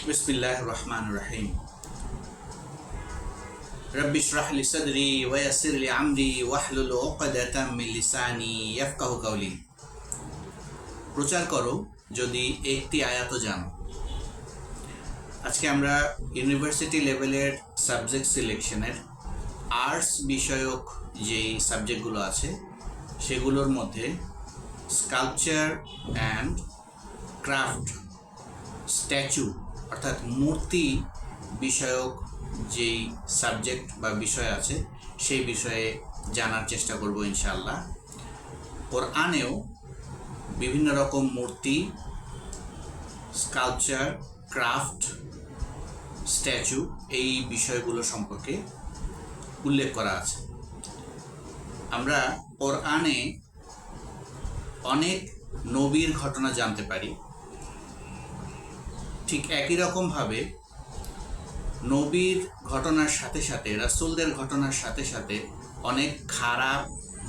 বিসমিল্লাহির রহমানির রহিম। রব্বি ইশরাহ লি সাদরি ওয়া ইয়াসসির লি আমরি ওয়াহলুল উকদাতাম মিন লিসানি ইয়াফকাহু কাওলি। প্রচার করো যদি একটি আয়াতও জানো। আজকে আমরা ইউনিভার্সিটি লেভেলের সাবজেক্ট সিলেকশনের আর্টস বিষয়ক যেই সাবজেক্টগুলো আছে সেগুলোর মধ্যে স্কাল্পচার অ্যান্ড ক্রাফট, স্ট্যাচু অর্থাৎ মূর্তি বিষয়ক যেই সাবজেক্ট বা বিষয় আছে সেই বিষয়ে জানার চেষ্টা করব ইনশাআল্লাহ। কোরআনেও বিভিন্ন রকম মূর্তি, স্কাল্পচার, ক্রাফট, স্ট্যাচু এই বিষয়গুলো সম্পর্কে উল্লেখ করা আছে। আমরা কোরআনে অনেক নবীর ঘটনা জানতে পারি। ঠিক একই রকমভাবে নবীর ঘটনার সাথে সাথে, রাসূলদের ঘটনার সাথে সাথে অনেক খারাপ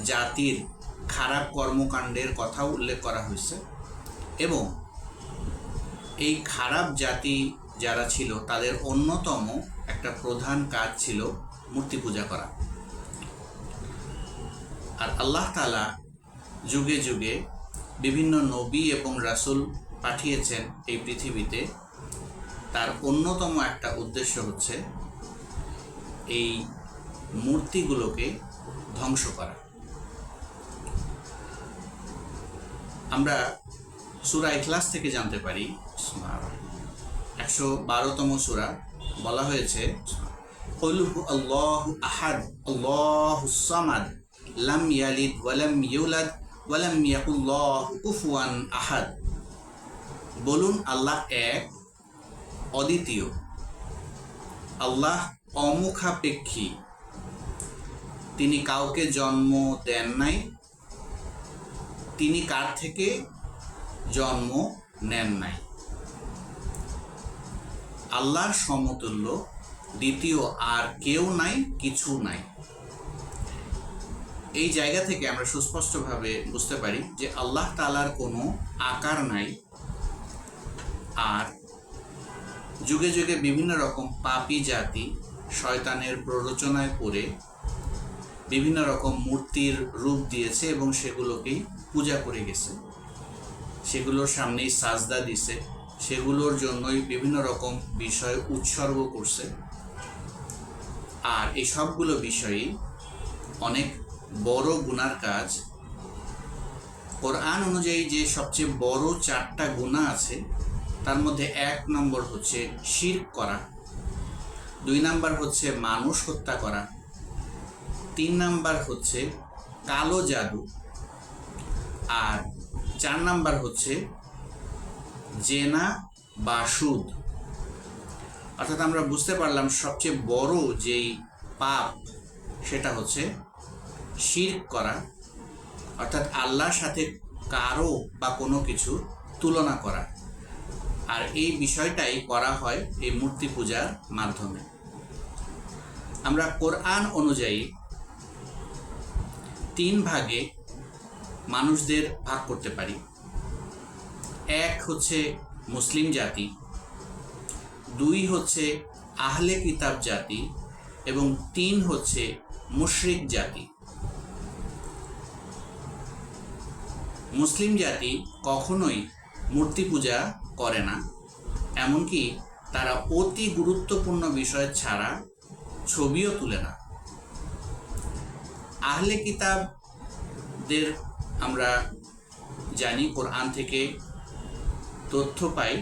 জাতির খারাপ কর্মকাণ্ডের কথাও উল্লেখ করা হয়েছে এবং এই খারাপ জাতি যারা ছিল তাদের অন্যতম একটা প্রধান কাজ ছিল মূর্তি পূজা করা। আর আল্লাহ তাআলা যুগে যুগে বিভিন্ন নবী এবং রাসূল পাঠিয়েছেন এই পৃথিবীতে। তার অন্যতম একটা উদ্দেশ্য হচ্ছে এই মূর্তিগুলোকে ধ্বংস করা। আমরা সূরা ইখলাস থেকে জানতে পারি, 112তম সূরা, বলা হয়েছে কুল হু আল্লাহু আহাদ আল্লাহুস সামাদ লাম ইয়ালিদ ওয়া লাম ইউলাদ ওয়া লাম ইয়াকুল লাহু কুফুয়ান আহাদ। বলুন, আল্লাহ এক, অদ্বিতীয়, আল্লাহ অমুখাপেক্ষী, তিনি কাউকে জন্ম দেন নাই, তিনি কার থেকে জন্ম নেন নাই। আল্লাহর সমতুল্য দ্বিতীয় আর কেউ নাই, কিছু নাই। এই জায়গা থেকে আমরা সুস্পষ্টভাবে বুঝতে পারি যে আল্লাহ তাআলার কোনো আকার নাই। আর যুগে যুগে বিভিন্ন রকম পাপী জাতি শয়তানের প্ররোচনায় পড়ে বিভিন্ন রকম মূর্তির রূপ দিয়েছে এবং সেগুলোকেই পূজা করে গেছে, সেগুলোর সামনেই সাজদা দিছে, সেগুলোর জন্যই বিভিন্ন রকম বিষয় উৎসর্গ করছে। আর এই সবগুলো বিষয়ই অনেক বড় গুনার কাজ। কোরআন অনুযায়ী যে সবচেয়ে বড় 4টা গুনাহ আছে তার মধ্যে 1 নম্বর হচ্ছে শিরক করা, 2 নম্বর হচ্ছে মানুষ হত্যা করা, 3 নম্বর হচ্ছে কালো জাদু, আর 4 নম্বর হচ্ছে জেনা বা সুদ। অর্থাৎ আমরা বুঝতে পারলাম সবচেয়ে বড় যেই পাপ সেটা হচ্ছে শিরক করা, অর্থাৎ আল্লাহর সাথে কারো বা কোনো কিছু তুলনা করা। আর এই বিষয়টাই করা হয় এই মূর্তি পূজার মাধ্যমে। আমরা কোরআন অনুযায়ী 3 ভাগে মানুষদের ভাগ করতে পারি। 1 হচ্ছে মুসলিম জাতি, 2 হচ্ছে আহলে কিতাব জাতি এবং 3 হচ্ছে মুশরিক জাতি। মুসলিম জাতি কখনোই মূর্তি পূজা করে না, এমনকি তারা অতি গুরুত্বপূর্ণ বিষয় ছাড়া ছবিও তুলে না। আহলে কিতাবদের আমরা জানি, কোরআন থেকে তথ্য পাই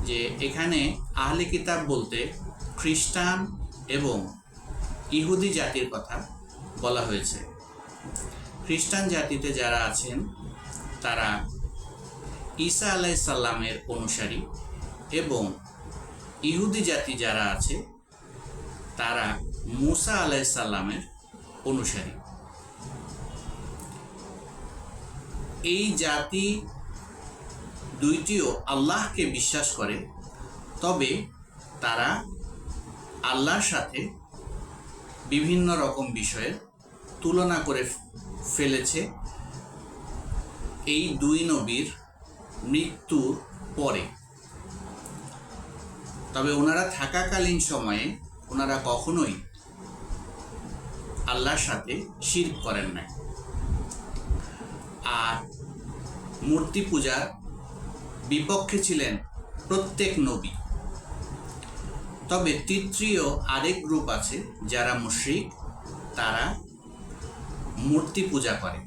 যে এখানে আহলে কিতাব বলতে খ্রিস্টান এবং ইহুদি জাতির কথা বলা হয়েছে। খ্রিস্টান জাতিতে যারা আছেন তারা ঈসা আলাইহিস সালামের অনুসারী এবং ইহুদি জাতি যারা আছে তারা মুসা আলাইহিস সালামের অনুসারী। এই জাতি দুইটিও আল্লাহকে বিশ্বাস করে, তবে তারা আল্লাহর সাথে বিভিন্ন রকম বিষয়ের তুলনা করে ফেলেছে এই 2 নবীর মৃত্যুর পরে। তবে ওনারা থাকাকালীন সময়ে ওনারা কখনোই আল্লাহর সাথে শিরক করেন নাই। আর মূর্তি পূজার বিপক্ষে ছিলেন প্রত্যেক নবী। তবে তৃতীয় আরেক গ্রুপ আছে যারা মুশরিক, তারা মূর্তি পূজা করে,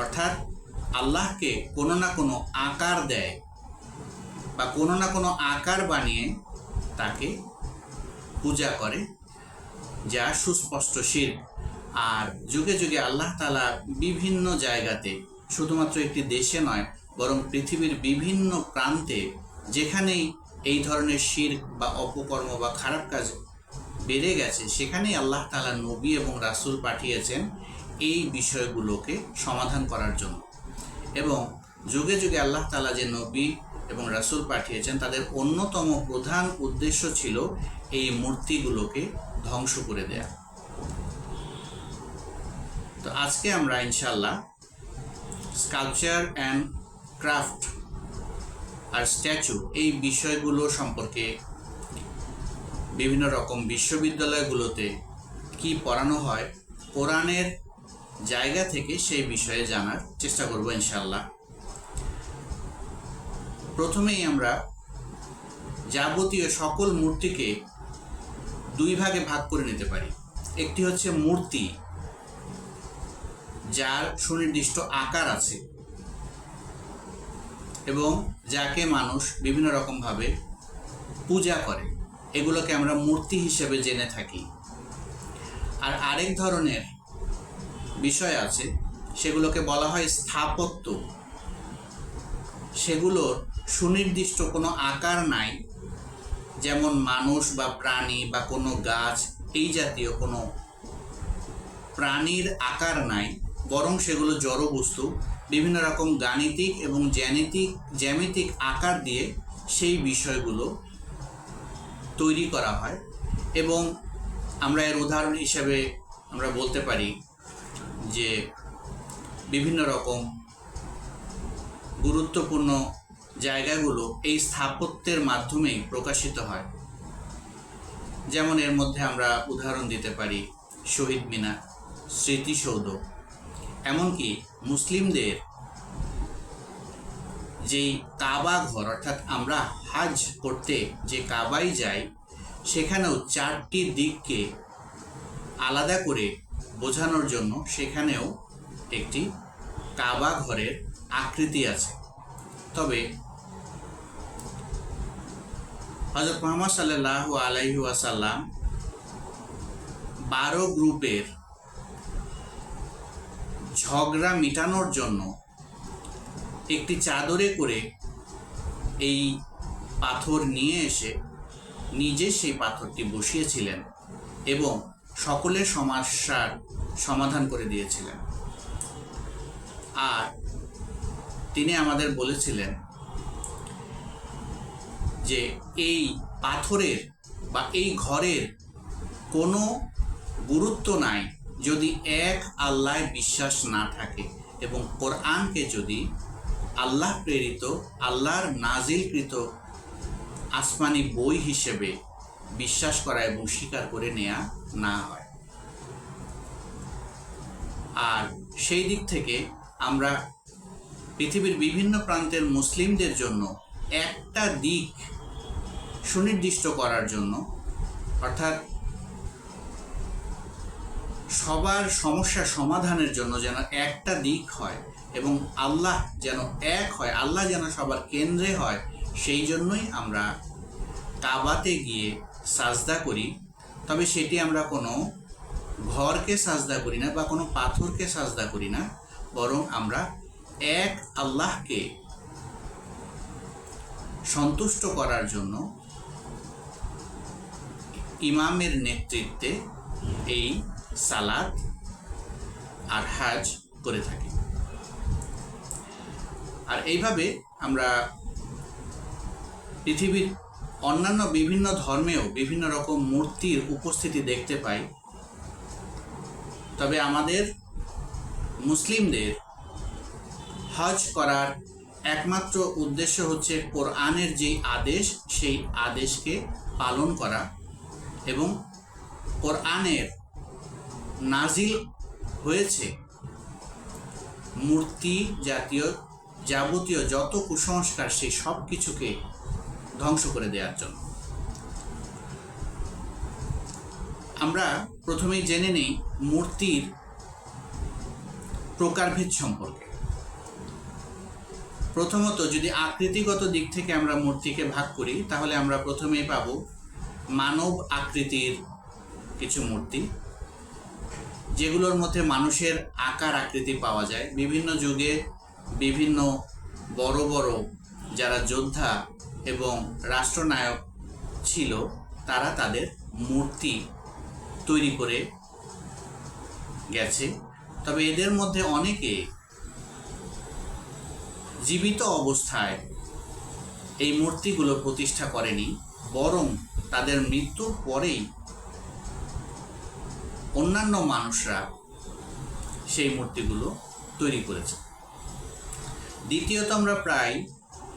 অর্থাৎ আল্লাহকে কোনো না কোনো আকার দেয় বা কোনো না কোনো আকার বানিয়ে তাকে পূজা করে, যা সুস্পষ্ট শিরক। আর যুগে যুগে আল্লাহ তাআলা বিভিন্ন জায়গাতে, শুধুমাত্র একটি দেশে নয় বরং পৃথিবীর বিভিন্ন প্রান্তে যেখানেই এই ধরনের শিরক বা অপকর্ম বা খারাপ কাজ বেড়ে গেছে, সেখানেই আল্লাহ তাআলা নবী এবং রাসূল পাঠিয়েছেন এই বিষয়গুলোকে সমাধান করার জন্য। এবং যুগে যুগে আল্লাহ তাআলা যে নবী এবং রাসূল পাঠিয়েছেন, তাদের অন্যতম প্রধান উদ্দেশ্য ছিল এই মূর্তিগুলোকে ধ্বংস করে দেয়া। তো আজকে আমরা ইনশাআল্লাহ স্কাল্পচার অ্যান্ড ক্রাফট আর স্ট্যাচু এই বিষয়গুলো সম্পর্কে বিভিন্ন রকম বিশ্ববিদ্যালয়গুলোতে কি পড়ানো হয় কোরআনের জায়গা থেকে সেই বিষয়ে জানার চেষ্টা করব ইনশাআল্লাহ। প্রথমেই আমরা যাবতীয় সকল মূর্তিকে দুই ভাগে ভাগ করে নিতে পারি। একটি হচ্ছে মূর্তি যার সুনির্দিষ্ট আকার আছে এবং যাকে মানুষ বিভিন্ন রকমভাবে পূজা করে, এগুলোকে আমরা মূর্তি হিসেবে জেনে থাকি। আর আরেক ধরনের বিষয় আছে, সেগুলোকে বলা হয় স্থাপত্য। সেগুলোর সুনির্দিষ্ট কোনো আকার নাই, যেমন মানুষ বা প্রাণী বা কোনো গাছ, এই জাতীয় কোনো প্রাণীর আকার নাই, বরং সেগুলো জড় বস্তু। বিভিন্ন রকম গাণিতিক এবং জ্যামিতিক আকার দিয়ে সেই বিষয়গুলো তৈরি করা হয়। এবং আমরা এর উদাহরণ হিসেবে আমরা বলতে পারি যে বিভিন্ন রকম গুরুত্বপূর্ণ জায়গাগুলো এই স্থাপত্যের মাধ্যমেই প্রকাশিত হয়। যেমন এর মধ্যে আমরা উদাহরণ দিতে পারি শহীদ মিনার, স্মৃতিসৌধ, এমনকি মুসলিমদের যেই কাবা ঘর, অর্থাৎ আমরা হাজ করতে যে কাবায় যাই, সেখানেও চারটি দিককে আলাদা করে বোঝানোর জন্য সেখানেও একটি কাবা ঘরের আকৃতি আছে। তবে হযরত মুহাম্মদ সাল্লাল্লাহু আলাইহি ওয়াসাল্লাম 12 গ্রুপের ঝগড়া মেটানোর জন্য একটি চাদরে করে এই পাথর নিয়ে এসে নিজে সেই পাথরটি বসিয়েছিলেন এবং সকলের সমস্যার সমাধান করে দিয়েছিলেন। আর তিনি আমাদের বলেছিলেন যে এই পাথরের বা এই ঘরের কোনো গুরুত্ব নাই যদি এক আল্লাহ বিশ্বাস না থাকে এবং কোরআনকে যদি আল্লাহ প্রেরিত, আল্লাহর নাজিলকৃত আসমানি বই হিসেবে বিশ্বাস করা এবং স্বীকার করে নেওয়া না হয়। আর সেই দিক থেকে আমরা পৃথিবীর বিভিন্ন প্রান্তের মুসলিমদের জন্য একটা দিক সুনির্দিষ্ট করার জন্য, অর্থাৎ সবার সমস্যা সমাধানের জন্য যেন একটা দিক হয় এবং আল্লাহ যেন এক হয়, আল্লাহ যেন সবার কেন্দ্রে হয়, সেই জন্যই আমরা কাবাতে গিয়ে সাজদা করি। তবে সেটি আমরা কোনো ঘরকে সাজদা করি না বা কোনো পাথরকে সাজদা করি না, বরং আমরা এক আল্লাহকে সন্তুষ্ট করার জন্য ইমামের নেতৃত্বে এই সালাত আর হাজ করে থাকি। আর এইভাবে আমরা পৃথিবীর অন্যান্য বিভিন্ন ধর্মেও বিভিন্ন রকম মূর্তির উপস্থিতি দেখতে পাই। তবে আমাদের মুসলিমদের হজ করার একমাত্র উদ্দেশ্য হচ্ছে কোরআনের যেই আদেশ সেই আদেশকে পালন করা এবং কোরআনের নাজিল হয়েছে মূর্তি জাতীয় যাবতীয় যত কুসংস্কার সেই সব কিছুকে ধ্বংস করে দেওয়ার জন্য। আমরা প্রথমেই জেনে নেই মূর্তির প্রকারভেদ সম্পর্কে। প্রথমত যদি আকৃতিগত দিক থেকে আমরা মূর্তিকে ভাগ করি তাহলে আমরা প্রথমেই পাব মানব আকৃতির কিছু মূর্তি, যেগুলোর মধ্যে মানুষের আকার আকৃতি পাওয়া যায়। বিভিন্ন যুগে বিভিন্ন বড় বড় যারা যোদ্ধা এবং রাষ্ট্রনায়ক ছিল তারা তাদের মূর্তি তৈরি করে গেছে। তবে এদের মধ্যে অনেকে জীবিত অবস্থায় এই মূর্তিগুলো প্রতিষ্ঠা করেনি, বরং তাদের মৃত্যুর পরেই অন্যান্য মানুষরা সেই মূর্তিগুলো তৈরি করেছে। দ্বিতীয়ত আমরা প্রায়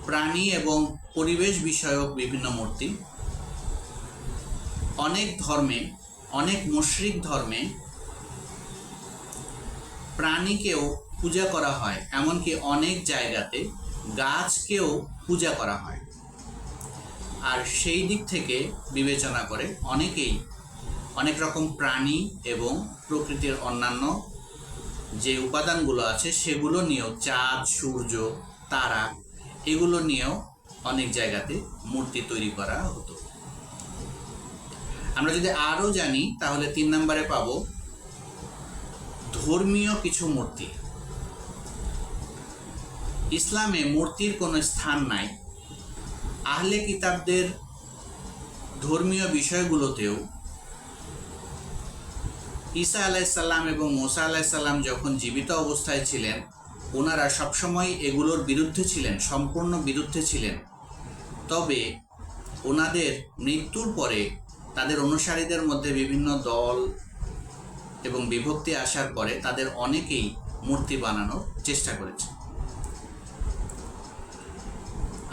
প্রাণী এবং পরিবেশ বিষয়ক বিভিন্ন মূর্তি, অনেক ধর্মে, অনেক মুশরিক ধর্মে প্রাণীকেও পূজা করা হয়, এমনকি অনেক জায়গাতে গাছকেও পূজা করা হয়। আর সেই দিক থেকে বিবেচনা করে অনেকেই অনেক রকম প্রাণী এবং প্রকৃতির অন্যান্য যে উপাদানগুলো আছে সেগুলো নিয়েও, চাঁদ, সূর্য, তারা, এগুলো নিয়েও অনেক জায়গাতে মূর্তি তৈরি করা হতো। আমরা যদি আরও জানি তাহলে 3 নম্বরে পাবো ধর্মীয় কিছু মূর্তি। ইসলামে মূর্তির কোনো স্থান নাই। আহলে কিতাবদের ধর্মীয় বিষয়গুলোতেও ঈসা আলাইসাল্লাম এবং মুসা আলাইসাল্লাম যখন জীবিত অবস্থায় ছিলেন ওনারা সবসময় এগুলোর বিরুদ্ধে ছিলেন, সম্পূর্ণ বিরুদ্ধে ছিলেন। তবে ওনাদের মৃত্যুর পরে তাদের অনুসারীদের মধ্যে বিভিন্ন দল এবং বিভক্তি আসার পরে তাদের অনেকেই মূর্তি বানানোর চেষ্টা করেছে।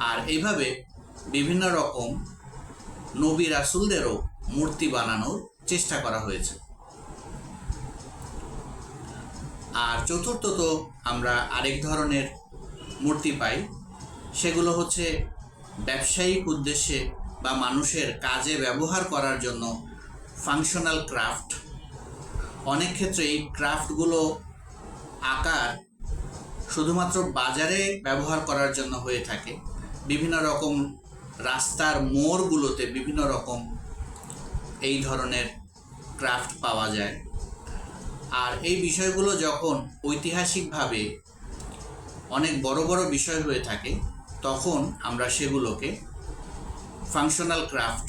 আর এইভাবে বিভিন্ন রকম নবী রাসূলদেরও মূর্তি বানানোর চেষ্টা করা হয়েছে। আর চতুর্থত আমরা আরেক ধরনের মূর্তি পাই, সেগুলো হচ্ছে ব্যবসায়িক উদ্দেশ্যে বা মানুষের কাজে ব্যবহার করার জন্য ফাংশনাল ক্রাফট। অনেক ক্ষেত্রে এই ক্রাফটগুলো আকার শুধুমাত্র বাজারে ব্যবহার করার জন্য হয়ে থাকে। বিভিন্ন রকম রাস্তার মোড়গুলোতে বিভিন্ন রকম এই ধরনের ক্রাফট পাওয়া যায়। আর এই বিষয়গুলো যখন ঐতিহাসিকভাবে অনেক বড় বড় বিষয় হয়ে থাকে তখন আমরা সেগুলোকে ফাংশনাল ক্রাফট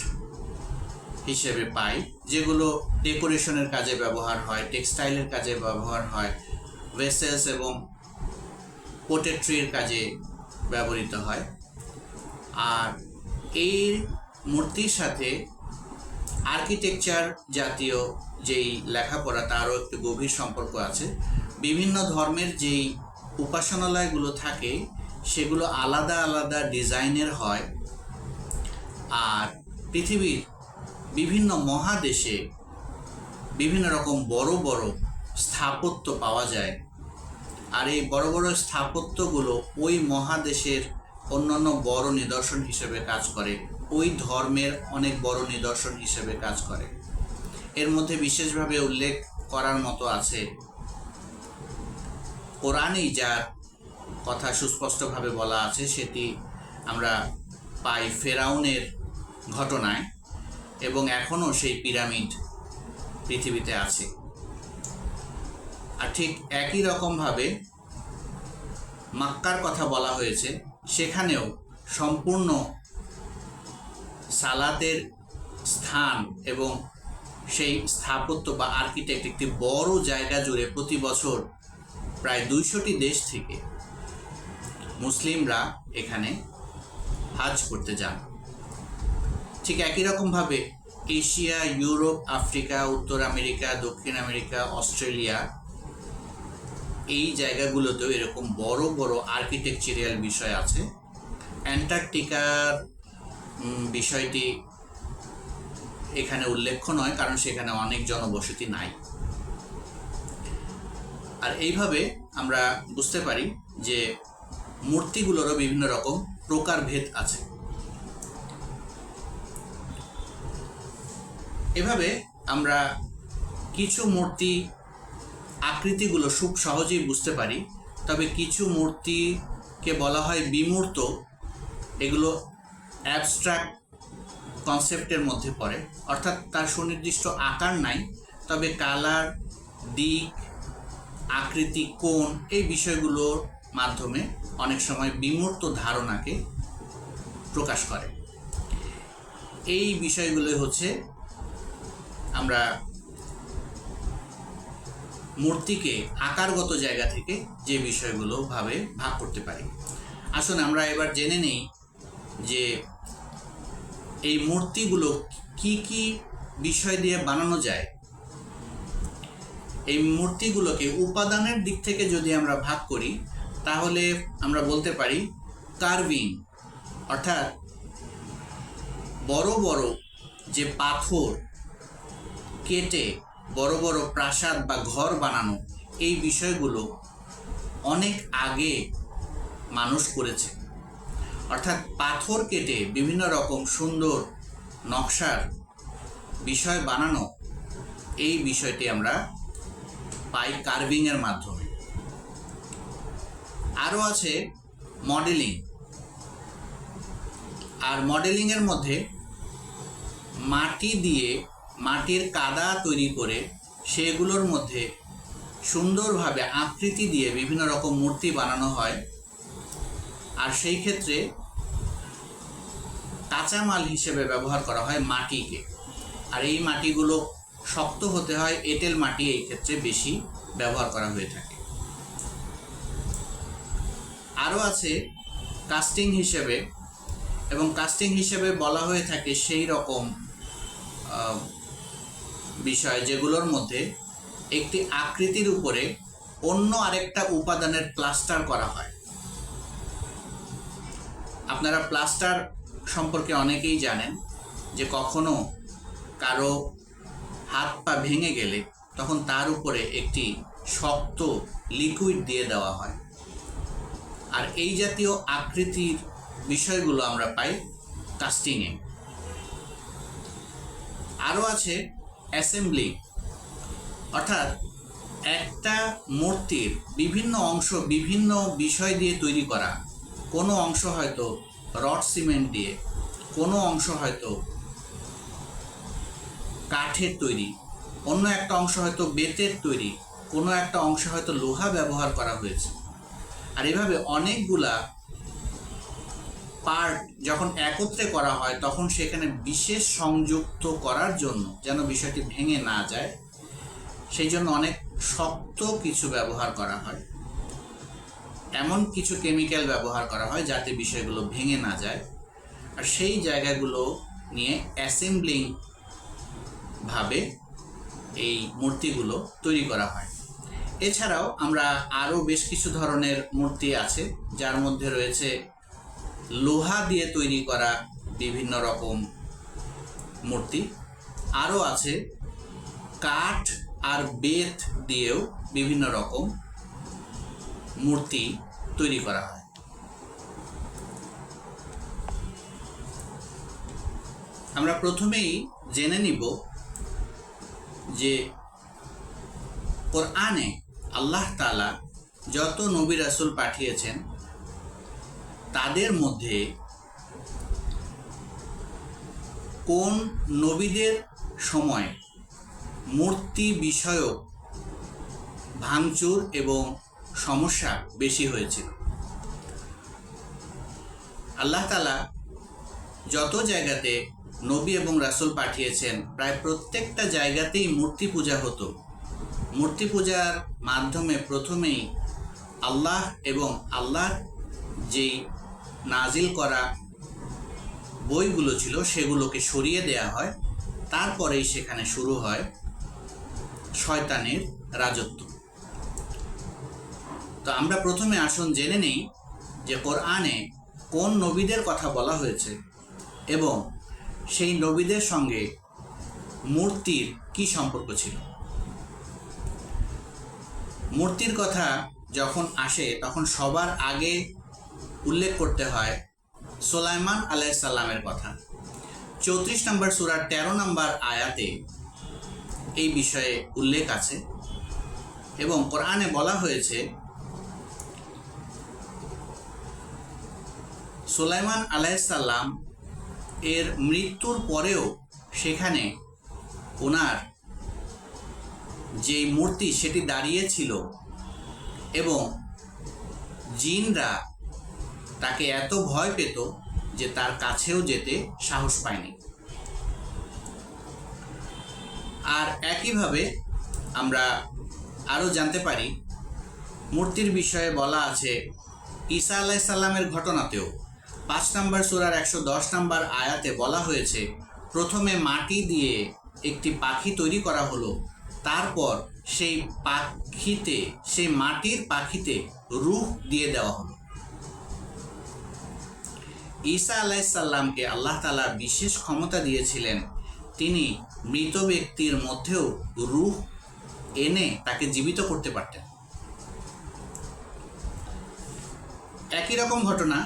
হিসেবে পাই, যেগুলো ডেকোরেশনের কাজে ব্যবহার হয়, টেক্সটাইলের কাজে ব্যবহার হয়, ভেসেলস এবং পোটেট্রির কাজে ব্যবহৃত হয়। আর এই মূর্তির সাথে আর্কিটেকচার জাতীয় যেই লেখাপড়া তারও একটু গভীর সম্পর্ক আছে। বিভিন্ন ধর্মের যেই উপাসনালয়গুলো থাকে সেগুলো আলাদা আলাদা ডিজাইনের হয়। আর পৃথিবীর বিভিন্ন মহাদেশে বিভিন্ন রকম বড় বড় স্থাপত্য পাওয়া যায়। আর এই বড় বড় স্থাপত্যগুলো ওই মহাদেশের অন্যান্য বড় নিদর্শন হিসেবে কাজ করে, ওই ধর্মের অনেক বড় নিদর্শন হিসেবে কাজ করে। এর মধ্যে বিশেষভাবে উল্লেখ করার মতো আছে কোরআনেই যার কথা সুস্পষ্টভাবে বলা আছে, সেটি আমরা পাই ফেরাউনের ঘটনায়, এবং এখনও সেই পিরামিড পৃথিবীতে আছে। আর ঠিক একই রকমভাবে মক্কার কথা বলা হয়েছে, সেখানেও সম্পূর্ণ সালাতের স্থান এবং সেই স্থাপত্য বা আর্কিটেক্ট একটি বড় জায়গা জুড়ে প্রতি বছর প্রায় 200টি দেশ থেকে মুসলিমরা এখানে হাজ করতে যান। ঠিক একই রকমভাবে এশিয়া, ইউরোপ, আফ্রিকা, উত্তর আমেরিকা, দক্ষিণ আমেরিকা, অস্ট্রেলিয়া এই জায়গাগুলোতেও এরকম বড় বড় আর্কিটেকচারাল বিষয় আছে। অ্যান্টার্কটিকার বিষয়টি এখানে উল্লেখ্য নয়, কারণ সেখানে অনেক জনবসতি নাই। আর এইভাবে আমরা বুঝতে পারি যে মূর্তিগুলোরও বিভিন্ন রকম প্রকারভেদ আছে। এভাবে আমরা কিছু মূর্তি আকৃতিগুলো খুব সহজেই বুঝতে পারি, তবে কিছু মূর্তিকে বলা হয় বিমূর্ত। এগুলো অ্যাবস্ট্রাক্ট কনসেপ্টের মধ্যে পড়ে, অর্থাৎ তার সুনির্দিষ্ট আকার নাই, তবে কালার, দিক, আকৃতি, কোণ এই বিষয়গুলোর মাধ্যমে অনেক সময় বিমূর্ত ধারণাকে প্রকাশ করে। এই বিষয়গুলো হচ্ছে আমরা মূর্তিকে আকারগত জায়গা থেকে যে বিষয়গুলো ভাবে ভাগ করতে পারি। আসুন আমরা এবার জেনে নেই যে এই মূর্তিগুলো কি কি বিষয় দিয়ে বানানো যায়। এই মূর্তিগুলোকে উপাদানের দিক থেকে যদি আমরা ভাগ করি, তাহলে আমরা বলতে পারি কার্ভিং, অর্থাৎ বড় বড় যে পাথর কেটে বড় বড় প্রাসাদ বা ঘর বানানো, এই বিষয়গুলো অনেক আগে মানুষ করেছে। অর্থাৎ পাথর কেটে বিভিন্ন রকম সুন্দর নকশার বিষয় বানানো, এই বিষয়টি আমরা পাই কার্ভিংয়ের মাধ্যমে। আরও আছে মডেলিং। আর মডেলিংয়ের মধ্যে মাটি দিয়ে মাটির কাদা তৈরি করে সেগুলোর মধ্যে সুন্দরভাবে আকৃতি দিয়ে বিভিন্ন রকম মূর্তি বানানো হয়। আর সেই ক্ষেত্রে কাঁচামাল হিসেবে ব্যবহার করা হয় মাটিকে। আর এই মাটিগুলো শক্ত হতে হয়, এঁটেল মাটি এই ক্ষেত্রে বেশি ব্যবহার করা হয়ে থাকে। আরও আছে কাস্টিং হিসেবে, এবং কাস্টিং হিসেবে বলা হয়ে থাকে সেই রকম বিষয় যেগুলোর মধ্যে একটি আকৃতির উপরে অন্য আরেকটা উপাদানের প্লাস্টার করা হয়। আপনারা প্লাস্টার সম্পর্কে অনেকেই জানেন যে কখনো কারো হাত পা ভেঙে গেলে তখন তার উপরে একটি শক্ত লিকুইড দিয়ে দেওয়া হয়। আর এই জাতীয় আকৃতির বিষয়গুলো আমরা পাই কাস্টিংয়ে। আরও আছে অ্যাসেম্বলি, অর্থাৎ একটা মূর্তির বিভিন্ন অংশ বিভিন্ন বিষয় দিয়ে তৈরি করা। কোনো অংশ হয়তো রড সিমেন্ট দিয়ে, কোনো অংশ হয়তো কাঠের তৈরি, অন্য একটা অংশ হয়তো বেতের তৈরি, কোনো একটা অংশ হয়তো লোহা ব্যবহার করা হয়েছে। আর এভাবে অনেকগুলা পার্ট যখন একত্রে করা হয় তখন সেখানে বিশেষ সংযুক্ত করার জন্য, যেন বিষয়টি ভেঙে না যায়, সেই জন্য অনেক শক্ত কিছু ব্যবহার করা হয়। এমন কিছু কেমিক্যাল ব্যবহার করা হয় যাতে বিষয়গুলো ভেঙে না যায়। আর সেই জায়গাগুলো নিয়ে অ্যাসেম্বলিং ভাবে এই মূর্তিগুলো তৈরি করা হয়। এছাড়াও আমরা আরও বেশ কিছু ধরনের মূর্তি আছে, যার মধ্যে রয়েছে লোহা দিয়ে তৈরি করা বিভিন্ন রকম মূর্তি। আরও আছে কাঠ আর বেত দিয়েও বিভিন্ন রকম মূর্তি তৈরি করা হয়। আমরা প্রথমেই জেনে নিব যে কোরআনে আল্লাহ তাআলা যত নবী রাসূল পাঠিয়েছেন তাদের মধ্যে কোন নবীদের সময় মূর্তি বিষয়ক ভাঙচুর এবং সমস্যা বেশি হয়েছিল। আল্লাহ তাআলা যত জায়গাতে নবী এবং রাসূল পাঠিয়েছেন প্রায় প্রত্যেকটা জায়গাতেই মূর্তি পূজা হতো। মূর্তি পূজার মাধ্যমে প্রথমেই আল্লাহ এবং আল্লাহর যেই নাজিল করা বইগুলো ছিল সেগুলোকে সরিয়ে দেয়া হয়, তারপরেই সেখানে শুরু হয় শয়তানের রাজত্ব। তো আমরা প্রথমে আসুন জেনে নেই যে কোরআনে কোন নবীদের কথা বলা হয়েছে এবং সেই নবীদের সঙ্গে মূর্তির কি সম্পর্ক ছিল। মূর্তির কথা যখন আসে তখন সবার আগে উল্লেখ করতে হয় সুলাইমান আলাইহিস সালামের কথা। 34 নম্বর সূরার 13 নম্বর আয়াতে এই বিষয়ে উল্লেখ আছে এবং কোরআনে বলা হয়েছে সুলাইমান আলাইহিস সালাম এর মৃত্যুর পরেও সেখানে ওনার যে মূর্তি সেটি দাঁড়িয়েছিল এবং জিনরা তাকে এত ভয় পেত যে তার কাছেও যেতে সাহস পায়নি। আর একইভাবে আমরা আরও জানতে পারি মূর্তির বিষয়ে বলা আছে ঈসা আলাইহিস সালামের ঘটনাতেও 5 নম্বর সূরার 110 নম্বর আয়াতে বলা হয়েছে প্রথমে মাটি দিয়ে একটি পাখি তৈরি করা হলো, তারপর সেই মাটির পাখিতে রূহ দিয়ে দেওয়া হলো। ঈসা আলাইহিস সালামকে আল্লাহ তাআলা বিশেষ ক্ষমতা দিয়েছিলেন, তিনি মৃত ব্যক্তির মধ্যেও রূহ এনে তাকে জীবিত করতে পারতেন। একই রকম ঘটনা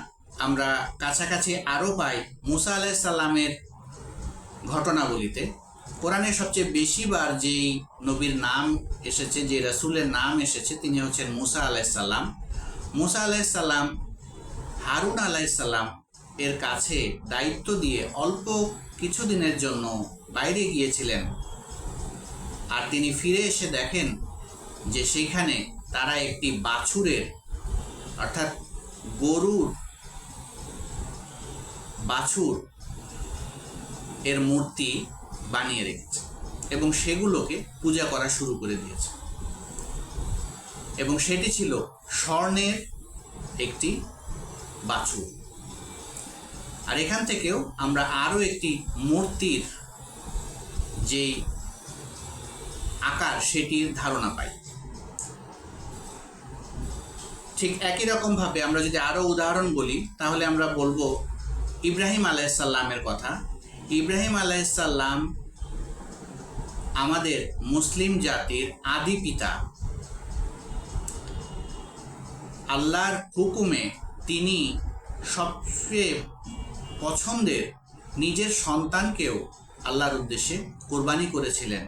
আমরা কাছাকাছি আরও পাই মুসা আলাইহিস সালামের ঘটনাবলিতে। কোরআনে সবচেয়ে বেশিবার যেই নবীর নাম এসেছে, যে রাসূলের নাম এসেছে, তিনি হচ্ছেন মুসা আলাইহিস সালাম। মুসা আলাইহিস সালাম হারুন আলাইহিস সালাম এর কাছে দায়িত্ব দিয়ে অল্প কিছুদিনের জন্য বাইরে গিয়েছিলেন, আর তিনি ফিরে এসে দেখেন যে সেইখানে তারা একটি বাছুরের অর্থাৎ গরুর বাছুর এর মূর্তি বানিয়ে রেখেছে এবং সেগুলোকে পূজা করা শুরু করে দিয়েছে এবং সেটি ছিল স্বর্ণের একটি বাছুর। আর এখান থেকেও আমরা আরও একটি মূর্তির যেই আকার সেটির ধারণা পাই। ঠিক একই রকমভাবে আমরা যদি আরও উদাহরণ বলি তাহলে আমরা বলবো ইব্রাহিম আলাইহিস সালামের কথা। ইব্রাহিম আলাইহিস সালাম আমাদের মুসলিম জাতির আদি পিতা। আল্লাহর হুকুমে তিনি সবচেয়ে পছন্দের নিজের সন্তানকেও আল্লাহর উদ্দেশ্যে কোরবানি করেছিলেন।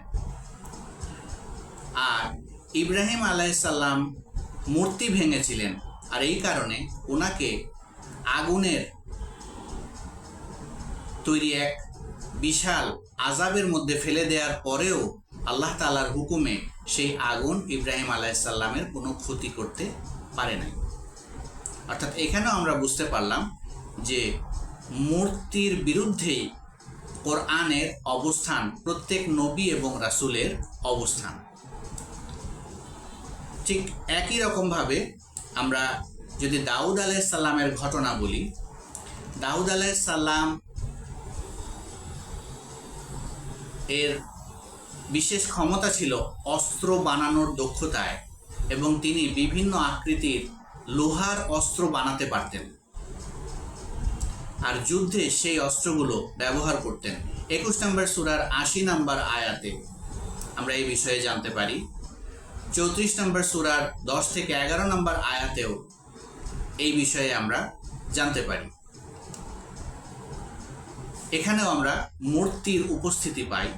আর ইব্রাহিম আলাইহিস সালাম মূর্তি ভেঙেছিলেন, আর এই কারণে ওনাকে আগুনের তৈরি এক বিশাল আযাবের মধ্যে ফেলে দেওয়ার পরেও আল্লাহ তাআলার হুকুমে সেই আগুন ইব্রাহিম আলাইহিস সালামের কোনো ক্ষতি করতে পারে নাই। অর্থাৎ এখানেও আমরা বুঝতে পারলাম যে মূর্তির বিরুদ্ধেই কোরআনের অবস্থান, প্রত্যেক নবী এবং রাসূলের অবস্থান। ঠিক একই রকমভাবে আমরা যদি দাউদ আলাইহিস সালামের ঘটনা বলি, দাউদ আলাইহিস সালাম এর বিশেষ ক্ষমতা ছিল অস্ত্র বানানোর দক্ষতায় এবং তিনি বিভিন্ন আকৃতির লোহার অস্ত্র বানাতে পারতেন আর যুদ্ধে সেই অস্ত্রগুলো ব্যবহার করতেন। 21 নম্বর সূরার 80 নম্বর আয়াতে আমরা এই বিষয়ে জানতে পারি। 34 নম্বর সূরার 10 থেকে 11 নম্বর আয়াতেও এই বিষয়ে আমরা জানতে পারি। এখানেও আমরা মূর্তির উপস্থিতি পাই।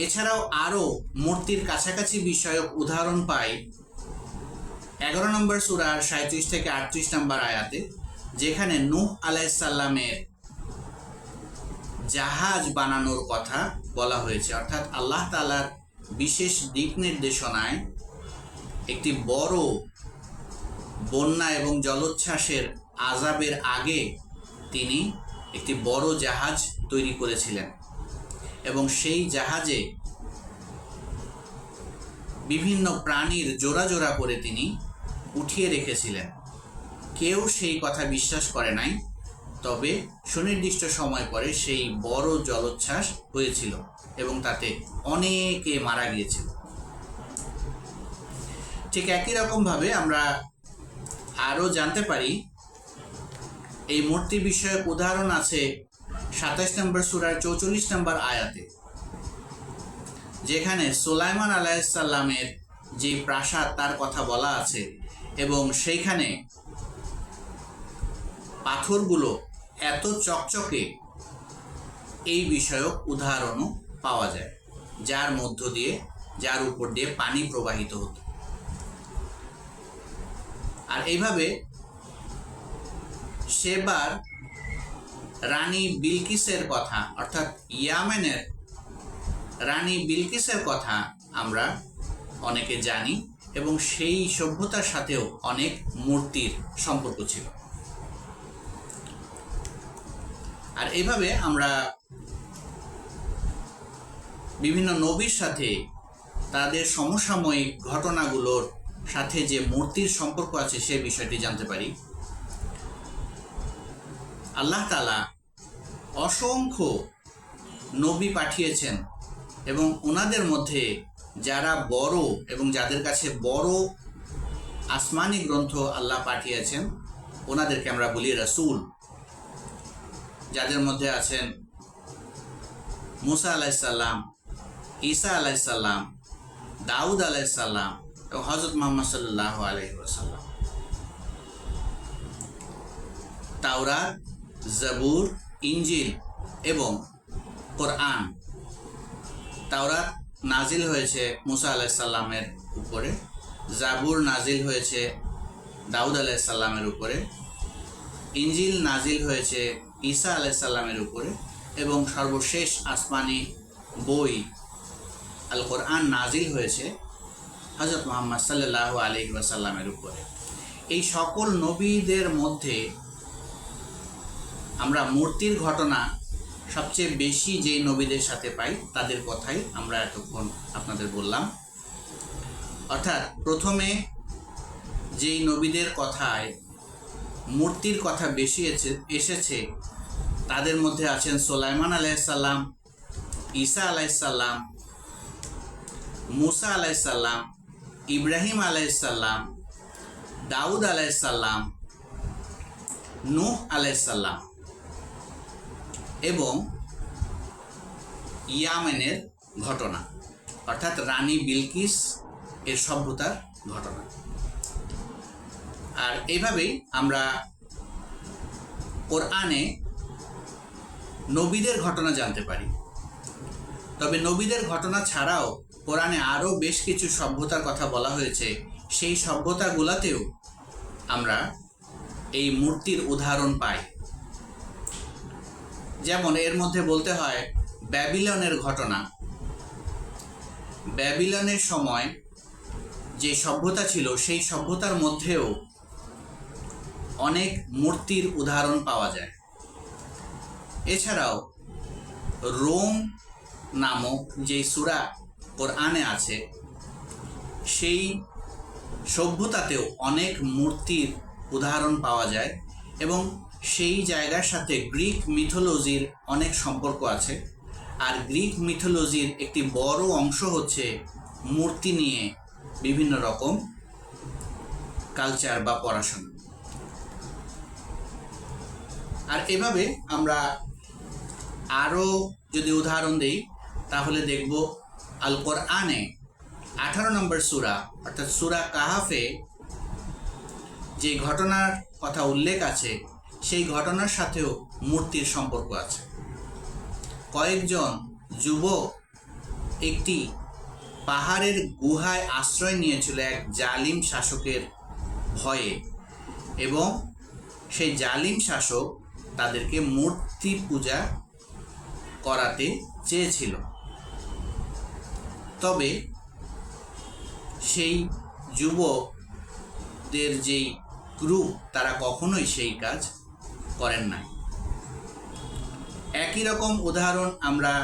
এছাড়াও আরও মূর্তির কাছাকাছি বিষয়ক উদাহরণ পাই 11 নম্বর সূরার 37 থেকে 38 নম্বর আয়াতে, যেখানে নূহ আলাইহিস সালামের জাহাজ বানানোর কথা বলা হয়েছে। অর্থাৎ আল্লাহ তাআলার বিশেষ দিক নির্দেশনায় একটি বড় বন্যা এবং জলোচ্ছ্বাসের আযাবের আগে তিনি একটি বড় জাহাজ তৈরি করেছিলেন এবং সেই জাহাজে বিভিন্ন প্রাণীর জোড়া জোড়া করে তিনি উঠিয়ে রেখেছিলেন। কেউ সেই কথা বিশ্বাস করে নাই, তবে সুনির্দিষ্ট সময় পরে সেই বড় জলোচ্ছ্বাস হয়েছিল এবং তাতে অনেকে মারা গিয়েছিল। ঠিক একই রকমভাবে আমরা আরও জানতে পারি এই মূর্তি বিষয়ক উদাহরণ আছে ২৭ নম্বর সূরার ৪৪ নম্বর আয়াতে, যেখানে সুলাইমান আলাইহিসসালামের যে প্রাসাদ তার কথা বলা আছে এবং সেইখানে পাথরগুলো এত চকচকে এই বিষয়ক উদাহরণও পাওয়া যায়, যার উপর দিয়ে পানি প্রবাহিত হতো। আর এইভাবে সেবার রানী বিলকিসের কথা, অর্থাৎ ইয়ামেনের রানী বিলকিসের কথা আমরা অনেকে জানি এবং সেই সভ্যতার সাথেও অনেক মূর্তির সম্পর্ক ছিল। আর এইভাবে আমরা বিভিন্ন নবীর সাথে তাদের সমসাময়িক ঘটনাগুলোর সাথে যে মূর্তির সম্পর্ক আছে সে বিষয়টি জানতে পারি। আল্লাহ তাআলা অসংখ্য নবী পাঠিয়েছেন এবং ওনাদের মধ্যে যারা বড় এবং যাদের কাছে বড় আসমানি গ্রন্থ আল্লাহ পাঠিয়েছেন ওনাদেরকে আমরা বলি রাসূল, যাদের মধ্যে আছেন মুসা আলাইহিসসালাম, ঈসা আলাইহিসসালাম, দাউদ আলাইহিসসালাম এবং হযরত মুহাম্মদ সাল্লাল্লাহু আলাইহি ওয়াসাল্লাম। তাওরাত, জাবুর, ইনজিল এবং কোরআন। তাওরাত নাজিল হয়েছে মুসা আলাইহিসসালামের উপরে, জাবুর নাজিল হয়েছে দাউদ আলাইহিসসালামের উপরে, ইনজিল নাজিল হয়েছে ঈসা আলাইহিসসালামের উপরে এবং সর্বশেষ আসমানি বই আল কোরআন নাজিল হয়েছে হযরত মুহাম্মদ সাল্লাল্লাহু আলাইহি ওয়াসাল্লামের উপরে। এই সকল নবীদের মধ্যে আমরা মূর্তির ঘটনা সবচেয়ে বেশি যেই নবীদের সাথে পাই তাদের কথাই আমরা এতক্ষণ আপনাদের বললাম। অর্থাৎ প্রথমে যেই নবীদের কথায় মূর্তির কথা বেশি এসেছে তাদের মধ্যে আছেন সুলাইমান আলাইহিসসালাম, ঈসা আলাইহিসসালাম, মুসা আলাইহিসসালাম, ইব্রাহিম আলাইহিসসালাম, দাউদ আলাইহিসসালাম, নূহ আলাইহিসসালাম এবং ইয়ামেনের ঘটনা, অর্থাৎ রানী বিলকিস এর সভ্যতার ঘটনা। আর এইভাবেই আমরা কোরআনে নবীদের ঘটনা জানতে পারি। তবে নবীদের ঘটনা ছাড়াও কোরআনে আরও বেশ কিছু সভ্যতার কথা বলা হয়েছে, সেই সভ্যতাগুলোতেও আমরা এই মূর্তির উদাহরণ পাই। যেমন এর মধ্যে বলতে হয় ব্যাবিলনের ঘটনা। ব্যাবিলনের সময় যে সভ্যতা ছিল সেই সভ্যতার মধ্যেও অনেক মূর্তির উদাহরণ পাওয়া যায়। এছাড়াও রোম নামক যে সূরা কোরআনে আছে সেই সভ্যতাতেও অনেক মূর্তির উদাহরণ পাওয়া যায় এবং সেই জায়গার সাথে গ্রিক মিথোলজির অনেক সম্পর্ক আছে। আর গ্রিক মিথোলজির একটি বড় অংশ হচ্ছে মূর্তি নিয়ে বিভিন্ন রকম কালচার বা পড়াশোনা। আর এভাবে আমরা আরও যদি উদাহরণ দিই তাহলে দেখব আল কোরআনে 18 নম্বর সূরা অর্থাৎ সূরা কাহাফে যে ঘটনার কথা উল্লেখ আছে সেই ঘটনার সাথেও মূর্তির সম্পর্ক আছে। কয়েকজন যুবক একটি পাহাড়ের গুহায় আশ্রয় নিয়েছিল এক জালিম শাসকের ভয়ে এবং সেই জালিম শাসক তাদেরকে মূর্তি পূজা করাতে চেয়েছিল। তবে সেই যুবকদের যেই গ্রুপ তারা কখনোই সেই কাজ করেন নাই। একই রকম উদাহরণ আমরা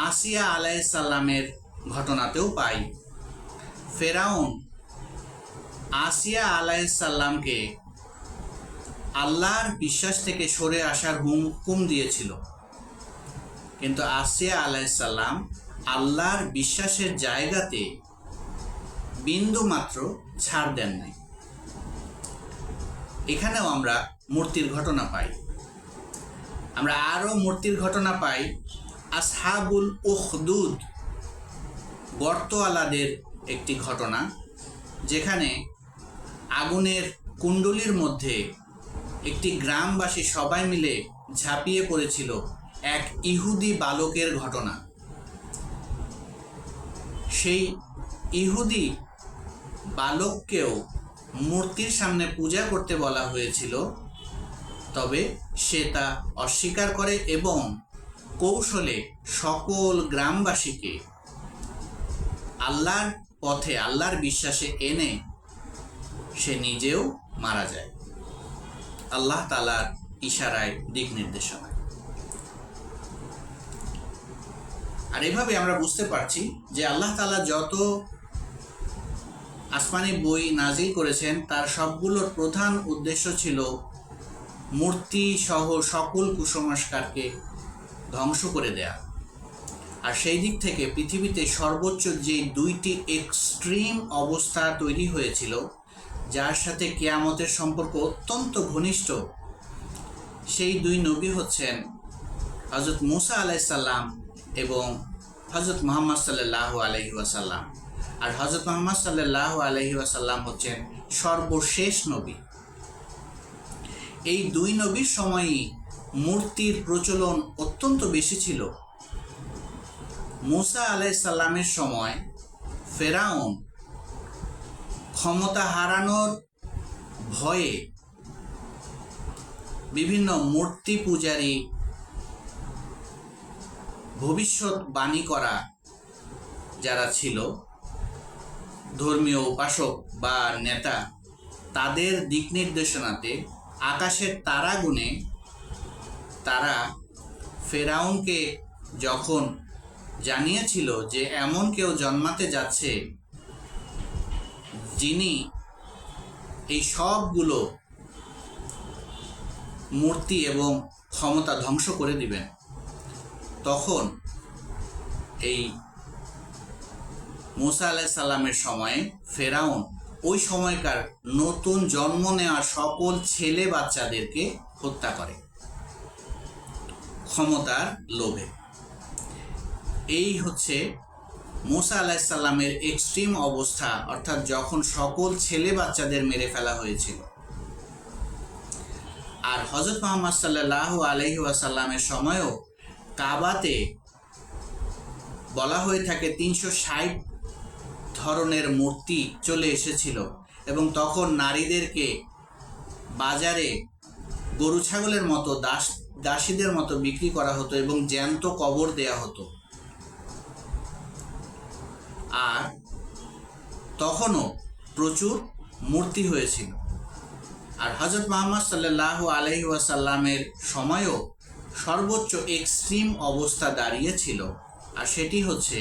আসিয়া আলাইহিসসালামের ঘটনাতেও পাই। ফেরাউন আসিয়া আলাইহিসসালামকে আল্লাহর বিশ্বাস থেকে সরে আসার হুকুম দিয়েছিল, কিন্তু আসিয়া আলাইহিসসালাম আল্লাহর বিশ্বাসের জায়গাতে বিন্দু মাত্র ছাড় দেন নাই। এখানেও আমরা মূর্তির ঘটনা পাই। আমরা আরও মূর্তির ঘটনা পাই আসহাবুল উখদুদ, গর্তওয়ালাদের একটি ঘটনা, যেখানে আগুনের কুণ্ডলীর মধ্যে একটি গ্রামবাসী সবাই মিলে ঝাঁপিয়ে পড়েছিল এক ইহুদি বালকের ঘটনা। সেই ইহুদি বালককেও মূর্তির সামনে পূজা করতে বলা হয়েছিল, তবে সে তা অস্বীকার করে এবং কৌশলে সকল গ্রামবাসীকে আল্লাহর পথে, আল্লাহর বিশ্বাসে এনে সে নিজেও মারা যায় আল্লাহ তাআলার ইশারায়, দিক নির্দেশনায়। আর এভাবে আমরা বুঝতে পারছি যে আল্লাহ তাআলা যত আসমানি বই নাজিল করেছেন তার সবগুলোর প্রধান উদ্দেশ্য ছিল মূর্তি সহ সকল কুসংস্কারকে ধ্বংস করে দেয়া। আর সেই দিক থেকে পৃথিবীতে সর্বোচ্চ যে দুইটি এক্সট্রিম অবস্থা তৈরি হয়েছিল, যার সাথে কিয়ামতের সম্পর্ক অত্যন্ত ঘনিষ্ঠ, সেই দুই নবী হচ্ছেন হযরত মুসা আলাইহিস সালাম এবং হযরত মুহাম্মদ সাল্লাল্লাহু আলাইহি ওয়াসাল্লাম। আর হযরত মুহাম্মদ সাল্লাল্লাহু আলাইহি ওয়াসাল্লাম হচ্ছেন সর্বশেষ নবী। এই দুই নবীর সময়ই মূর্তির প্রচলন অত্যন্ত বেশি ছিল। মুসা আলাইহিস সালামের সময় ফেরাউন ক্ষমতা হারানোর ভয়ে বিভিন্ন মূর্তি পূজারী, ভবিষ্যৎবাণী করা যারা ছিল, ধর্মীয় উপাসক বা নেতা, তাদের দিক নির্দেশনাতে আকাশের তারা গুনে তারা ফেরাউনকে যখন জানিয়েছিল যে এমন কেউ জন্মাতে যাচ্ছে যিনি এই সবগুলো মূর্তি এবং ক্ষমতা ধ্বংস করে দিবেন, তখন এই মুসা আলাইহিস সালামের সময়ে ফেরাউন ওই সময়কার নতুন জন্ম নেওয়া সকল ছেলে বাচ্চাদেরকে হত্যা করে ক্ষমতার লোভে। এই হচ্ছে মুসা আলাইহিস সালামের এক্সট্রিম অবস্থা, অর্থাৎ যখন সকল ছেলে বাচ্চাদের মেরে ফেলা হয়েছিল। আর হযরত মুহাম্মদ সাল্লাল্লাহু আলাইহি ওয়াসাল্লামের সময়ও কাবাতে বলা হয়ে থাকে 360 ধরনের মূর্তি চলে এসেছিল, এবং তখন নারীদেরকে বাজারে গরু ছাগলের মতো দাসীদের মতো বিক্রি করা হতো এবং জ্যান্ত কবর দেয়া হতো। আর তখনও প্রচুর মূর্তি হয়েছিল। আর হযরত মুহাম্মদ সাল্লাল্লাহু আলাইহি ওয়াসাল্লামের সময়ও সর্বোচ্চ এক্সট্রিম অবস্থা দাঁড়িয়েছিল, আর সেটি হচ্ছে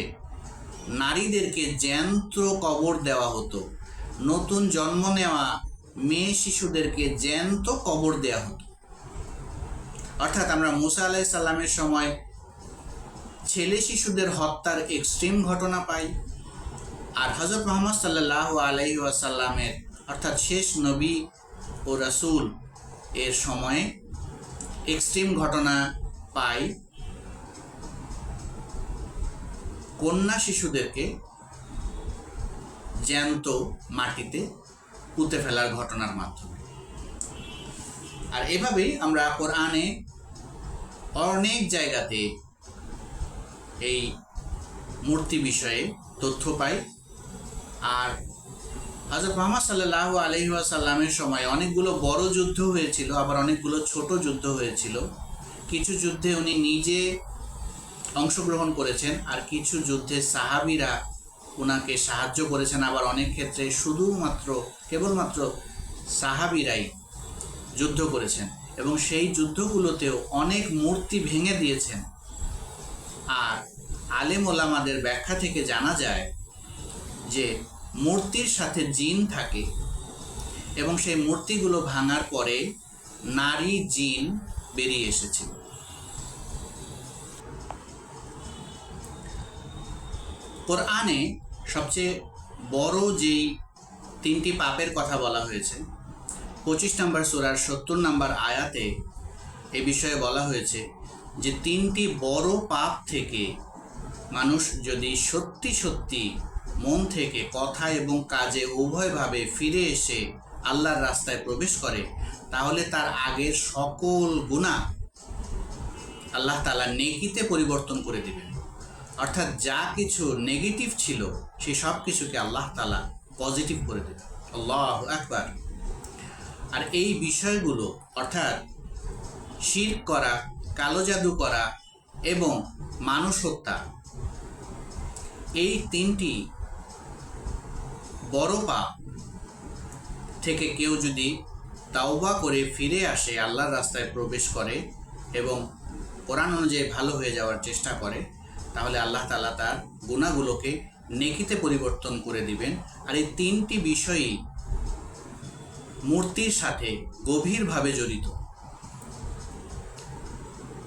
নারীদেরকে জ্যান্ত কবর দেওয়া হতো। নতুন জন্ম নেওয়া মেয়ে শিশুদেরকে জ্যান্ত কবর দেওয়া হতো। অর্থাৎ আমরা মুসা আলাইহিস সালামের সময় ছেলে শিশুদের হত্যার এক্সট্রিম ঘটনা পাই, আর হযরত মুহাম্মদ সাল্লাল্লাহু আলাইহি ওয়াসাল্লামের অর্থাৎ শেষ নবী ও রাসূল এর সময়ে এক্সট্রিম ঘটনা পাই কন্যা শিশুদেরকে জ্যান্ত মাটিতে পুঁতে ফেলার ঘটনার মাধ্যমে। আর এভাবেই আমরা কোরআনে অনেক জায়গাতে এই মূর্তি বিষয়ে তথ্য পাই। আর হযরত মুহাম্মদ সাল্লাল্লাহু আলাইহি ওয়াসাল্লামের সময় অনেকগুলো বড় যুদ্ধ হয়েছিল, আবার অনেকগুলো ছোট যুদ্ধ হয়েছিল। কিছু যুদ্ধে উনি নিজে অংশগ্রহণ করেছেন, আর কিছু যুদ্ধে সাহাবীরা ওনাকে সাহায্য করেছেন, আবার অনেক ক্ষেত্রে কেবলমাত্র সাহাবীরাই যুদ্ধ করেছেন, এবং সেই যুদ্ধগুলোতেও অনেক মূর্তি ভেঙে দিয়েছেন। আর আলেম ওলামাদের ব্যাখ্যা থেকে জানা যায় যে মূর্তির সাথে জিন থাকে, এবং সেই মূর্তিগুলো ভাঙার পরে নারী জিন বেরিয়ে এসেছিল। কোরআনে সবচেয়ে বড় যেই 3টি পাপের কথা বলা হয়েছে, 25 নম্বর সূরার 70 নম্বর আয়াতে এ বিষয়ে বলা হয়েছে যে 3টি বড় পাপ থেকে মানুষ যদি সত্যি সত্যি মন থেকে কথা এবং কাজে উভয়ভাবে ফিরে এসে আল্লাহর রাস্তায় প্রবেশ করে, তাহলে তার আগের সকল গুনাহ আল্লাহ তাআলা নেকিতে পরিবর্তন করে দিবেন। অর্থাৎ যা কিছু নেগেটিভ ছিল সেই সব কিছুকে আল্লাহ তাআলা পজিটিভ করে দেবেন। আল্লাহু আকবার। আর এই বিষয়গুলো অর্থাৎ শিরক করা, কালো জাদু করা এবং মানুষ হত্যা, এই 3টি বড় পাপ থেকে কেউ যদি তাওবা করে ফিরে আসে, আল্লাহর রাস্তায় প্রবেশ করে এবং কোরআন অনুযায়ী ভালো হয়ে যাওয়ার চেষ্টা করে, তাহলে আল্লাহ তাআলা তার গুনাহগুলোকে নেকিতে পরিবর্তন করে দিবেন। আর এই 3টি বিষয়ই মূর্তির সাথে গভীরভাবে জড়িত।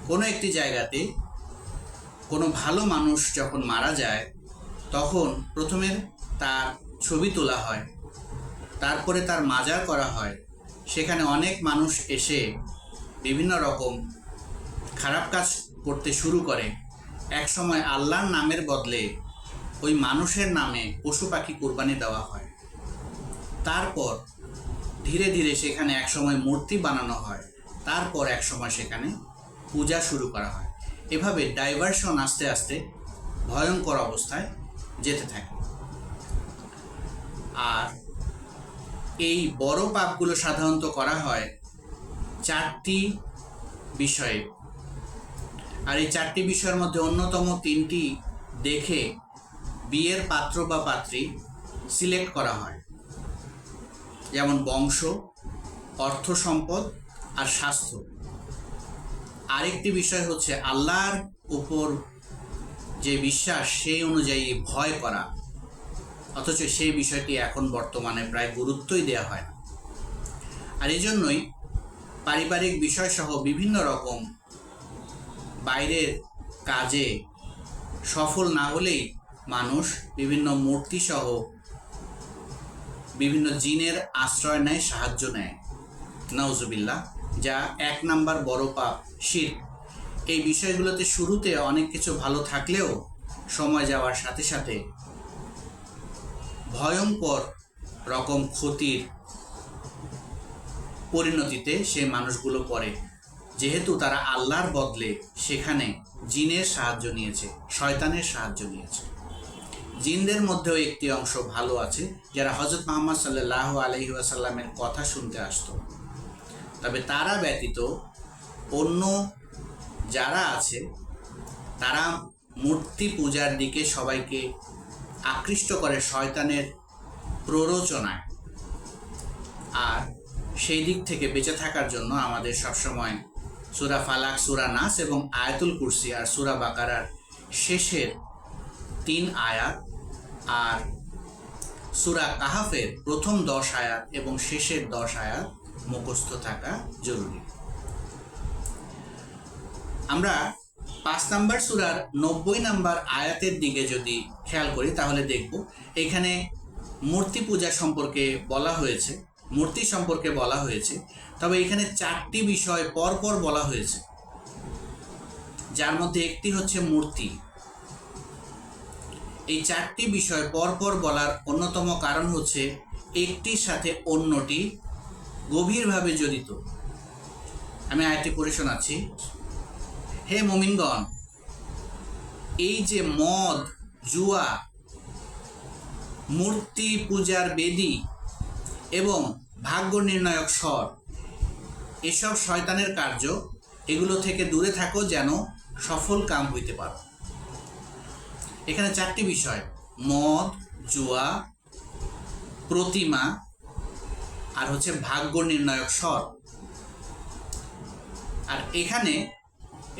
কোনো একটি জায়গাতে কোনো ভালো মানুষ যখন মারা যায়, তখন প্রথমে তার ছবি তোলা হয়, তারপরে তার মাজার করা হয়। সেখানে অনেক মানুষ এসে বিভিন্ন রকম খারাপ কাজ করতে শুরু করে। এক সময় আল্লাহর নামের বদলে ওই মানুষের নামে পশু পাখি কোরবানি দেওয়া হয়। তারপর ধীরে ধীরে সেখানে এক সময় মূর্তি বানানো হয়, তারপর এক সময় সেখানে পূজা শুরু করা হয়। এভাবে ডাইভারশন আস্তে আস্তে ভয়ঙ্কর অবস্থায় যেতে থাকে। আর এই বড় পাপগুলো সাধারণত করা হয় 4টি বিষয়ে। আর এই 4টি বিষয়ের মধ্যে অন্যতম 3টি দেখে বিয়ের পাত্র বা পাত্রী সিলেক্ট করা হয়, যেমন বংশ, অর্থ সম্পদ আর স্বাস্থ্য। আরেকটি বিষয় হচ্ছে আল্লাহর উপর যে বিশ্বাস, সেই অনুযায়ী ভয় করা, অথচ সেই বিষয়টি এখন বর্তমানে প্রায় গুরুত্বই দেওয়া হয় না। আর এই জন্যই পারিবারিক বিষয়সহ বিভিন্ন রকম বাইরের কাজে সফল না হলেই মানুষ বিভিন্ন মূর্তিসহ বিভিন্ন জিনের আশ্রয় নেয়, সাহায্য নেয়, নাউজুবিল্লাহ, যা 1 নাম্বার বড় পাপ শিরক। এই বিষয়গুলোতে শুরুতে অনেক কিছু ভালো থাকলেও সময় যাওয়ার সাথে সাথে ভয়ঙ্কর রকম ক্ষতির পরিণতিতে সেই মানুষগুলো পড়ে, যেহেতু তারা আল্লাহর বদলে সেখানে জিনের সাহায্য নিয়েছে, শয়তানের সাহায্য নিয়েছে। জিনদের মধ্যেও একটি অংশ ভালো আছে, যারা হযরত মুহাম্মদ সাল্লাল্লাহু আলাইহি ওয়াসাল্লামের কথা শুনতে আসতো। তবে তারা ব্যতীত অন্য যারা আছে, তারা মূর্তি পূজার দিকে সবাইকে আকৃষ্ট করে শয়তানের প্ররোচনায়। আর সেই দিক থেকে বেঁচে থাকার জন্য আমাদের সবসময় সূরা ফালাক, সূরা নাস এবং আয়াতুল কুরসি আর সূরা বাকারার শেষের 3 আয়াত আর সূরা কাহাফের প্রথম 10 আয়াত এবং শেষের 10 আয়াত মুখস্থ থাকা জরুরি। আমরা 5 নম্বর সূরার 90 নম্বর আয়াতের দিকে যদি খেয়াল করি, তাহলে দেখব এখানে মূর্তি পূজা সম্পর্কে বলা হয়েছে, মূর্তি সম্পর্কে বলা হয়েছে। তবে এখানে 4টি বিষয় পরপর বলা হয়েছে, যার মধ্যে একটি হচ্ছে মূর্তি। এই 4টি বিষয় পরপর বলার অন্যতম কারণ হচ্ছে একটির সাথে অন্যটি গভীরভাবে জড়িত। আমি আয়াতটি পড়ে শোনাচ্ছি। হে মুমিনগণ, এই যে মদ, জুয়া, মূর্তি পূজার বেদী এবং ভাগ্য নির্ণায়ক স্বর, এসব শয়তানের কার্য, এগুলো থেকে দূরে থাকো যেন সফল কাম হইতে পারো। এখানে 4টি বিষয়: মদ, জুয়া, প্রতিমা আর হচ্ছে ভাগ্য নির্ণায়ক স্বর। আর এখানে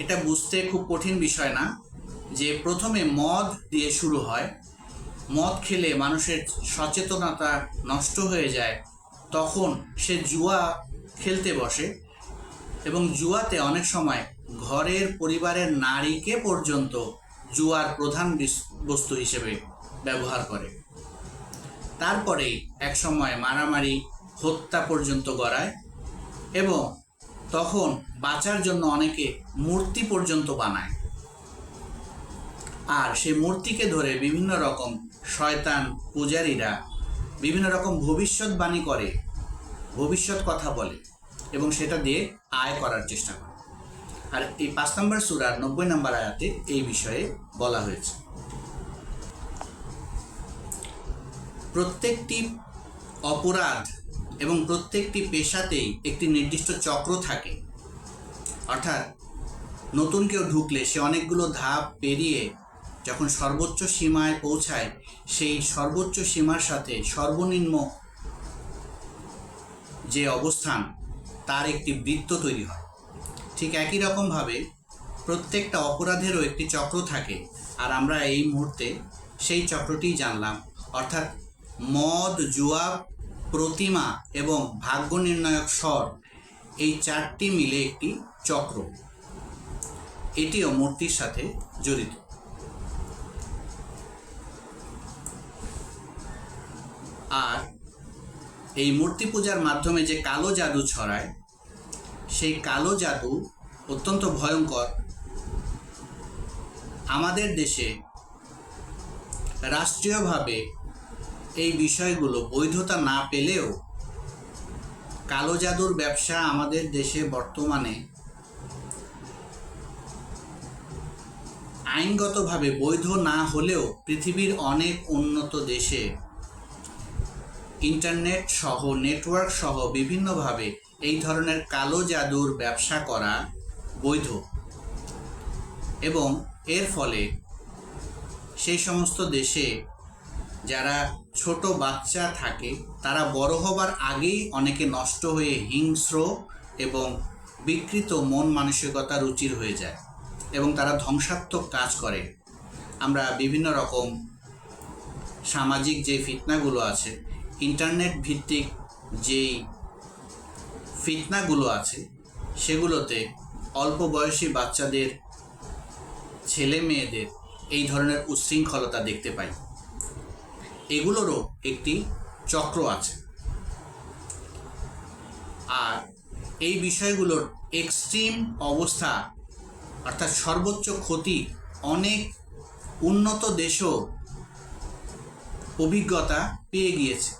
এটা বুঝতে খুব কঠিন বিষয় না যে প্রথমে মদ দিয়ে শুরু হয়। মদ খেলে মানুষের সচেতনতা নষ্ট হয়ে যায়, তখন সে জুয়া খেলতে বসে এবং জুয়াতে অনেক সময় ঘরের পরিবারের নারীকে পর্যন্ত জুয়ার প্রধান বস্তু হিসেবে ব্যবহার করে। তারপরে এক সময় মারামারি, হত্যা পর্যন্ত গড়ায় এবং তখন বাঁচার জন্য অনেকে মূর্তি পর্যন্ত বানায়। আর সেই মূর্তিকে ধরে বিভিন্ন রকম শয়তান পূজারীরা বিভিন্ন রকম ভবিষ্যৎবাণী করে, ভবিষ্যৎ কথা বলে এবং সেটা দিয়ে আয় করার চেষ্টা করে। আর এই 5 নম্বর সূরার 90 নম্বর আয়াতে এই বিষয়ে বলা হয়েছে। প্রত্যেকটি অপরাধ এবং প্রত্যেকটি পেশাতেই একটি নির্দিষ্ট চক্র থাকে। অর্থাৎ নতুন কেউ ঢুকলে সে অনেকগুলো ধাপ পেরিয়ে যখন সর্বোচ্চ সীমায় পৌঁছায়, সেই সর্বোচ্চ সীমার সাথে সর্বনিম্ন যে অবস্থান তার একটি বৃত্ত তৈরি হয়। ঠিক একই রকমভাবে প্রত্যেকটা অপরাধেরও একটি চক্র থাকে, আর আমরা এই মুহূর্তে সেই চক্রটি জানলাম। অর্থাৎ মদ, জুয়া, প্রতিমা এবং ভাগ্য নির্ণায়ক স্বর, এই 4টি মিলে একটি চক্র। এটিও মূর্তির সাথে জড়িত। আর এই মূর্তি পূজার মাধ্যমে যে কালো জাদু ছড়ায়, সেই কালো জাদু অত্যন্ত ভয়ঙ্কর। আমাদের দেশে রাষ্ট্রীয়ভাবে এই বিষয়গুলো বৈধতা না পেলেও কালো জাদুর ব্যবসা আমাদের দেশে বর্তমানে আইনগতভাবে বৈধ না হলেও পৃথিবীর অনেক উন্নত দেশে ইন্টারনেট সহ, নেটওয়ার্ক সহ বিভিন্নভাবে এই ধরনের কালো জাদুর ব্যবসা করা বৈধ। এবং এর ফলে সেই সমস্ত দেশে যারা ছোট বাচ্চা থাকে তারা বড় হবার আগেই অনেকে নষ্ট হয়ে হিংস্র এবং বিকৃত মন মানসিকতা রুচির হয়ে যায় এবং তারা ধ্বংসাত্মক কাজ করে। আমরা বিভিন্ন রকম সামাজিক যে ফিতনাগুলো আছে, ইন্টারনেট ভিত্তিক যেই ফিতনাগুলো আছে, সেগুলোতে অল্প বয়সী বাচ্চাদের, ছেলে মেয়েদের এই ধরনের উচ্ছৃঙ্খলতা দেখতে পাই। এগুলোরও একটি চক্র আছে। আর এই বিষয়গুলোর এক্সট্রিম অবস্থা অর্থাৎ সর্বোচ্চ ক্ষতি অনেক উন্নত দেশও অভিজ্ঞতা পেয়ে গিয়েছে।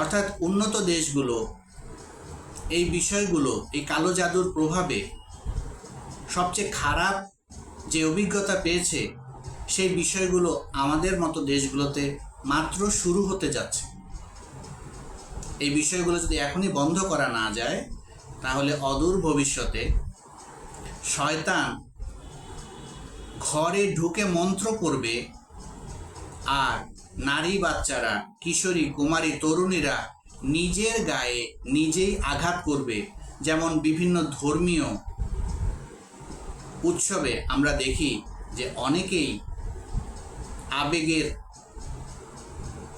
অর্থাৎ উন্নত দেশগুলো এই বিষয়গুলো, এই কালো জাদুর প্রভাবে সবচেয়ে খারাপ যে অভিজ্ঞতা পেয়েছে, সেই বিষয়গুলো আমাদের মতো দেশগুলোতে মাত্র শুরু হতে যাচ্ছে। এই বিষয়গুলো যদি এখনই বন্ধ করা না যায়, তাহলে অদূর ভবিষ্যতে শয়তান ঘরে ঢুকে মন্ত্র পড়বে, আর নারী বাচ্চারা, কিশোরী, কুমারী, তরুণীরা নিজের গায়ে নিজেই আঘাত করবে। যেমন বিভিন্ন ধর্মীয় উৎসবে আমরা দেখি যে অনেকেই আবেগের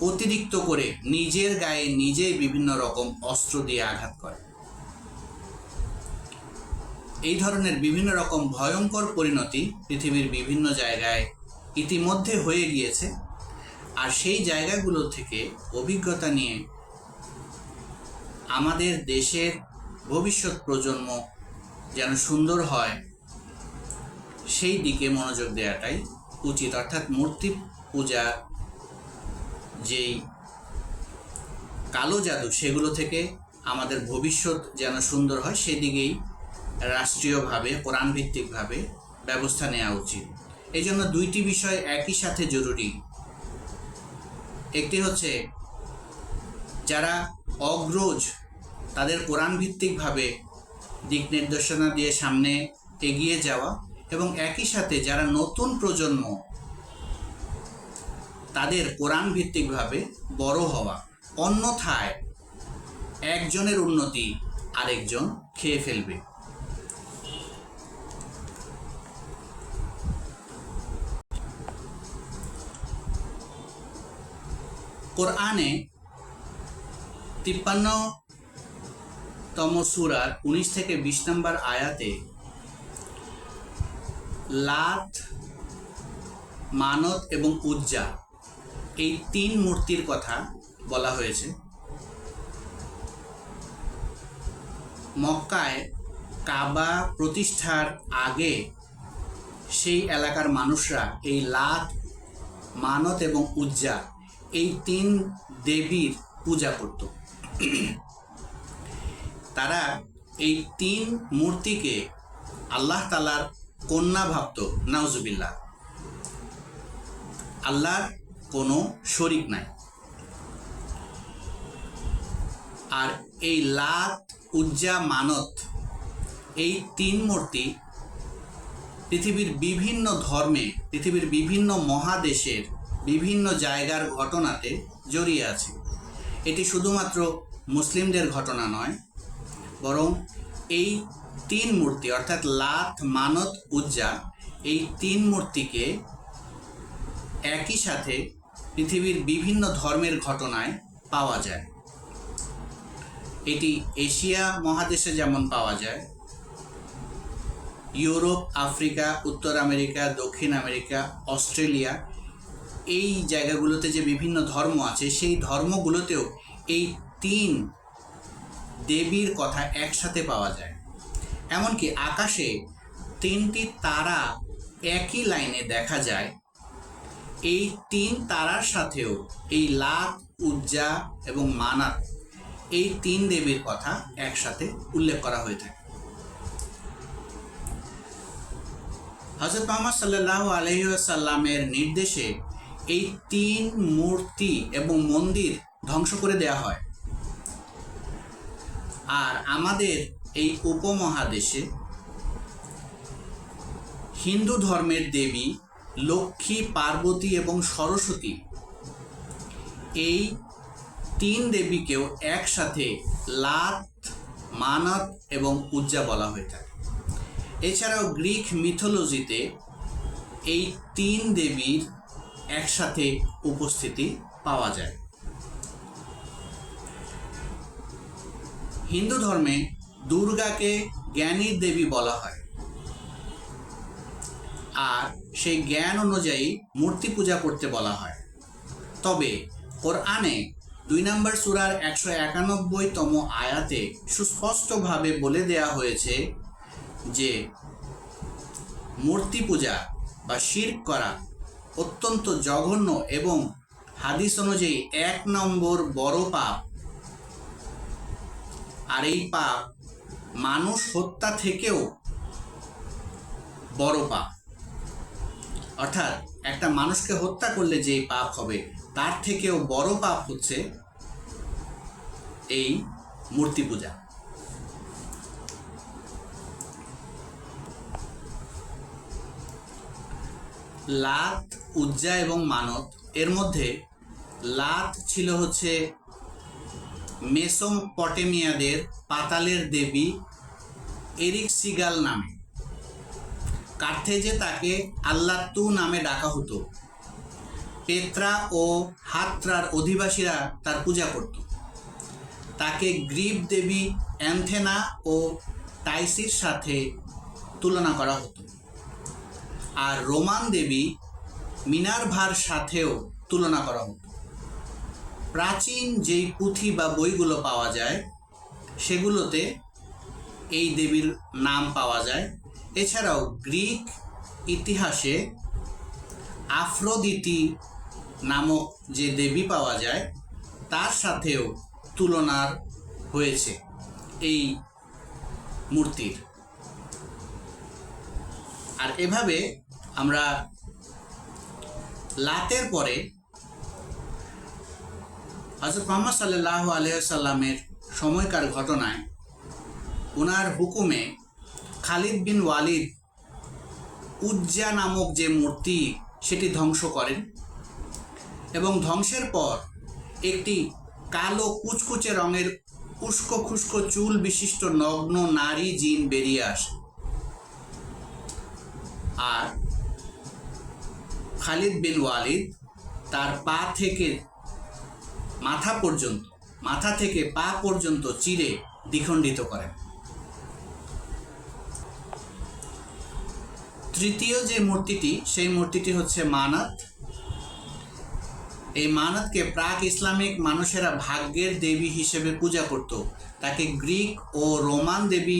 অতিরিক্ত করে নিজের গায়ে নিজেই বিভিন্ন রকম অস্ত্র দিয়ে আঘাত করে। এই ধরনের বিভিন্ন রকম ভয়ঙ্কর পরিণতি পৃথিবীর বিভিন্ন জায়গায় ইতিমধ্যে হয়ে গিয়েছে। আর সেই জায়গাগুলো থেকে অভিজ্ঞতা নিয়ে আমাদের দেশের ভবিষ্যৎ প্রজন্ম যেন সুন্দর হয়, সেই দিকে মনোযোগ দেওয়াটাই উচিত। অর্থাৎ মূর্তি পূজার যেই কালো জাদু, সেগুলো থেকে আমাদের ভবিষ্যৎ যেন সুন্দর হয়, সেদিকেই রাষ্ট্রীয়ভাবে, কোরআনভিত্তিকভাবে ব্যবস্থা নেওয়া উচিত। এই জন্য 2টি বিষয় একই সাথে জরুরি। একটি হচ্ছে যারা অগ্রজ, তাদের কোরআনভিত্তিকভাবে দিক নির্দেশনা দিয়ে সামনে এগিয়ে যাওয়া, এবং একই সাথে যারা নতুন প্রজন্ম, তাদের কোরআনভিত্তিকভাবে বড় হওয়া। অন্যথায় একজনের উন্নতি আরেকজন খেয়ে ফেলবে। কোরআনে 53তম সূরার 19 থেকে 20 নম্বর আয়াতে লাত, মানত এবং উজ্জা এই 3 মূর্তির কথা বলা হয়েছে। মক্কায় কাবা প্রতিষ্ঠার আগে সেই এলাকার মানুষরা এই লাত, মানত এবং উজ্জা এই 3 দেবীর পূজা করত। তারা এই 3 মূর্তিকে আল্লাহ তাআলার কন্যা ভাবত। নাউজুবিল্লাহ। আল্লাহর কোনো শরীক নাই। আর এই লাত, উজ্জা, মানত এই 3 মূর্তি পৃথিবীর বিভিন্ন ধর্মে, পৃথিবীর বিভিন্ন মহাদেশের বিভিন্ন জায়গার ঘটনাতে জড়িয়ে আছে। এটি শুধুমাত্র মুসলিমদের ঘটনা নয়, বরং এই 3 মূর্তি অর্থাৎ লাত, মানত, উজ্জা এই 3 মূর্তিকে একই সাথে পৃথিবীর বিভিন্ন ধর্মের ঘটনায় পাওয়া যায়। এটি এশিয়া মহাদেশে যেমন পাওয়া যায়, ইউরোপ, আফ্রিকা, উত্তর আমেরিকা, দক্ষিণ আমেরিকা, অস্ট্রেলিয়া এই জায়গাগুলোতে যে বিভিন্ন ধর্ম আছে সেই ধর্মগুলোতেও এই 3 দেবীর কথা একসাথে পাওয়া যায়। এমনকি আকাশে 3টি তারা একই লাইনে দেখা যায়। এই 3 তারার সাথেও এই লাত, উজ্জা এবং মানাত এই 3 দেবীর কথা একসাথে উল্লেখ করা হয়ে থাকে। হযরত মুহাম্মদ সাল্লাল্লাহু আলাইহি ওয়াসাল্লামের নির্দেশে এই 3 মূর্তি এবং মন্দির ধ্বংস করে দেওয়া হয়। আর আমাদের এই উপমহাদেশে হিন্দু ধর্মের দেবী লক্ষ্মী, পার্বতী এবং সরস্বতী এই 3 দেবীকেও একসাথে লাত, মানাত এবং উজ্জা বলা হয়ে থাকে। এছাড়াও গ্রিক মিথোলজিতে এই 3 দেবীর একসাথে উপস্থিতি পাওয়া যায়। হিন্দু ধর্মে দুর্গাকে জ্ঞানীর দেবী বলা হয়। আর সেই জ্ঞান অনুযায়ী মূর্তি পূজা করতে বলা হয়। তবে কোরআনে 2 নম্বর সূরার 191তম আয়াতে সুস্পষ্টভাবে বলে দেয়া হয়েছে যে মূর্তি পূজা বা শিরক করা অত্যন্ত জঘন্য এবং হাদিস অনুযায়ী 1 নম্বর বড় পাপ। আর এই পাপ মানুষ হত্যা থেকেও বড় পাপ। অর্থাৎ একটা মানুষকে হত্যা করলে যে পাপ হবে তার থেকেও বড় পাপ হচ্ছে এই মূর্তি পূজা। লাত, উজ্জা এবং মানত এর মধ্যে লাত ছিল হচ্ছে মেসোপটেমিয়াদের পাতালের দেবী এরিক সিগাল নামে। কার্থেজে তাকে আল্লাত্তু নামে ডাকা হতো। পেত্রা ও হাত্রার অধিবাসীরা তার পূজা করত। তাকে গ্রীক দেবী অ্যান্থেনা ও টাইসির সাথে তুলনা করা হতো। আর রোমান দেবী মিনার্ভার সাথেও তুলনা করা হতো। প্রাচীন যেই পুঁথি বা বইগুলো পাওয়া যায় সেগুলোতে এই দেবীর নাম পাওয়া যায়। এছাড়াও গ্রিক ইতিহাসে আফ্রোদিতি নামক যে দেবী পাওয়া যায় তার সাথেও তুলনা হয়েছে এই মূর্তির। আর এভাবে আমরা লাতের পরে হযরত মুহাম্মদ সাল্লাল্লাহু আলাইহি ওয়াসাল্লামের সময়কার ঘটনায় ওনার হুকুমে খালিদ বিন ওয়ালিদ উজ্জা নামক যে মূর্তি সেটি ধ্বংস করেন এবং ধ্বংসের পর একটি কালো কুচকুচে রঙের উস্কো খুস্কো চুল বিশিষ্ট নগ্ন নারী জিন বেরিয়ে আসে। আর খালিদ বিন ওয়ালিদ তার পা থেকে মাথা থেকে পা পর্যন্ত চিরে দ্বিখণ্ডিত করেন। তৃতীয় যে মূর্তিটি সেই মূর্তিটি হচ্ছে মানাত। এই মানতকে প্রাক ইসলামিক মানুষেরা ভাগ্যের দেবী হিসেবে পূজা করত। তাকে গ্রিক ও রোমান দেবী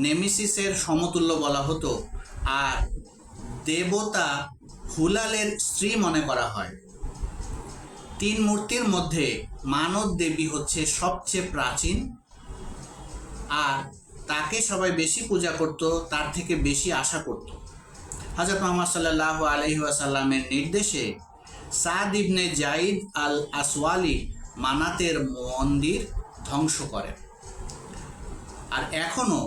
নেমিসিসের সমতুল্য বলা হতো, আর দেবতা হুলালের স্ত্রী মনে করা হয়। তিন মূর্তির মধ্যে মানত দেবী হচ্ছে সবচেয়ে প্রাচীন, আর তাকে সবাই বেশি পূজা করত, তার থেকে বেশি আশা করত। হযরত মুহাম্মদ সাল্লাল্লাহু আলাইহি ওয়াসাল্লামের নির্দেশে সাদ ইবনে জাইদ আল আসওয়ালি মানাতের মন্দির ধ্বংস করেন। আর এখনও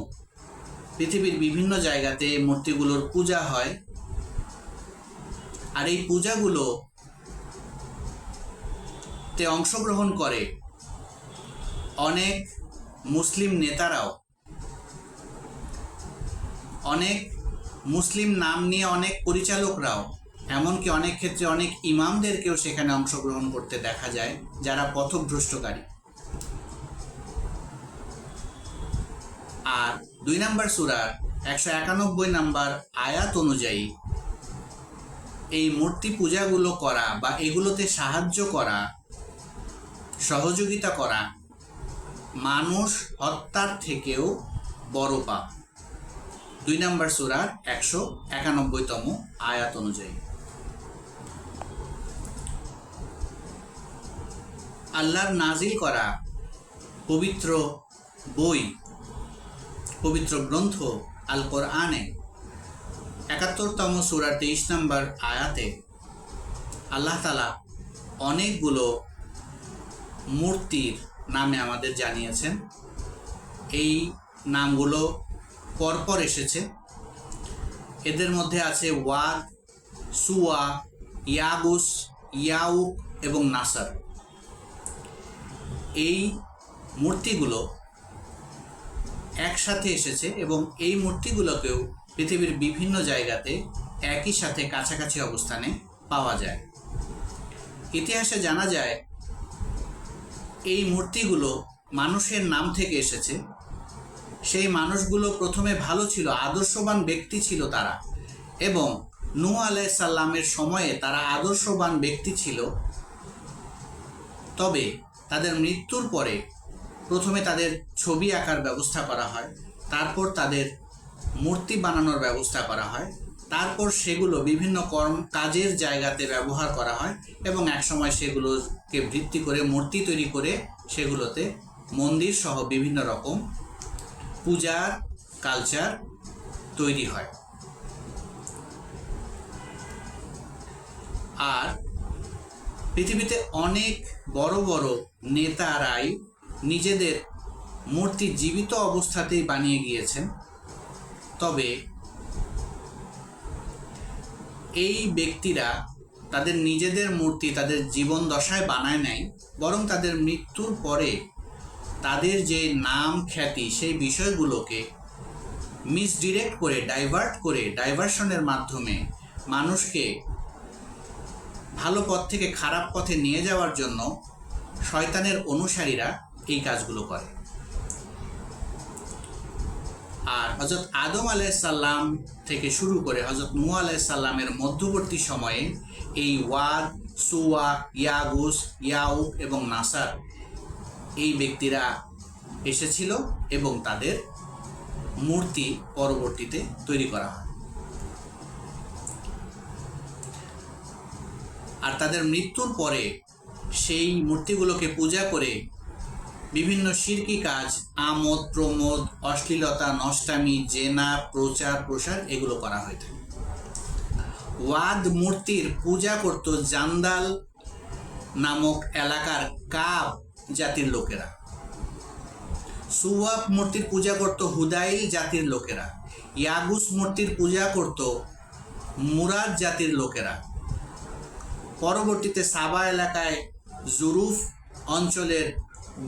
পৃথিবীর বিভিন্ন জায়গাতে মূর্তিগুলোর পূজা হয়। আর এই পূজাগুলোতে অংশগ্রহণ করে অনেক মুসলিম নেতারাও, অনেক মুসলিম নাম নিয়ে অনেক পরিচালকরাও, এমনকি অনেক ক্ষেত্রে অনেক ইমামদেরকেও সেখানে অংশগ্রহণ করতে দেখা যায়, যারা পথভ্রষ্টকারী। আর 2 নম্বর সূরার 191 নম্বর আয়াত অনুযায়ী এই মূর্তি পূজাগুলো করা বা এগুলোতে সাহায্য করা, সহযোগিতা করা মানুষ হত্যার থেকেও বড় পাপ। 2 নম্বর সূরার 191তম আয়াত অনুযায়ী। আল্লাহর নাজিল করা পবিত্র বই, পবিত্র গ্রন্থ আল কোরআনে 71তম সূরার 23 নম্বর আয়াতে আল্লাহ তাআলা অনেকগুলো মূর্তির নামে আমাদের জানিয়েছেন। এই নামগুলো পরপর এসেছে। এদের মধ্যে আছে ওয়াদ, সুয়া, ইয়াগুস, ইয়াউক এবং নাসার। এই মূর্তিগুলো একসাথে এসেছে এবং এই মূর্তিগুলোকেও পৃথিবীর বিভিন্ন জায়গাতে একই সাথে কাছাকাছি অবস্থানে পাওয়া যায়। ইতিহাসে জানা যায় এই মূর্তিগুলো মানুষের নাম থেকে এসেছে। সেই মানুষগুলো প্রথমে ভালো ছিল, আদর্শবান ব্যক্তি ছিল তারা, এবং নূহ আলাইহিস সালামের সময়ে তারা আদর্শবান ব্যক্তি ছিল। তবে তাদের মৃত্যুর পরে প্রথমে তাদের ছবি আঁকার ব্যবস্থা করা হয়, তারপর তাদের মূর্তি বানানোর ব্যবস্থা করা হয়, তারপর সেগুলো বিভিন্ন কাজের জায়গাতে ব্যবহার করা হয় এবং একসময় সেগুলোকে ভিত্তি করে মূর্তি তৈরি করে সেগুলোতে মন্দির সহ বিভিন্ন রকম পূজার কালচার তৈরি হয়। আর পৃথিবীতে অনেক বড় বড় নেতারাই নিজেদের মূর্তি জীবিত অবস্থাতেই বানিয়ে গিয়েছেন। তবে এই ব্যক্তিরা তাদের নিজেদের মূর্তি তাদের জীবন দশায় বানায় নাই, বরং তাদের মৃত্যুর পরে তাদের যে নাম খ্যাতি সেই বিষয়গুলোকে মিসডিরেক্ট করে, ডাইভার্সনের মাধ্যমে মানুষকে ভালো পথ থেকে খারাপ পথে নিয়ে যাওয়ার জন্য শয়তানের অনুসারীরা এই কাজগুলো করে। আর হযরত আদম আলাইহিস সালাম থেকে শুরু করে হযরত নূহ আলাইহিস সালামের মধ্যবর্তী সময়ে এই ওয়াদ, সুয়া, ইয়াগুস, ইয়াউক এবং নাসার এই ব্যক্তিরা এসেছিল এবং তাদের মূর্তি পরবর্তীতে তৈরি করা হয়। আর তাদের মৃত্যুর পরে সেই মূর্তিগুলোকে পূজা করে বিভিন্ন শিরকি কাজ, আমোদ প্রমোদ, অশ্লীলতা, নষ্টামি, জেনা, প্রচার প্রসার এগুলো করা হয়ে থাকে। ওয়াদ মূর্তির পূজা করত জান্দাল নামক এলাকার কাব জাতির লোকেরা। সুওয়াব মূর্তির পূজা করত হুদাইল জাতির লোকেরা। ইয়াগুস মূর্তির পূজা করত মুরাদ জাতির লোকেরা। পরবর্তীতে সাবা এলাকায় জুরুফ অঞ্চলের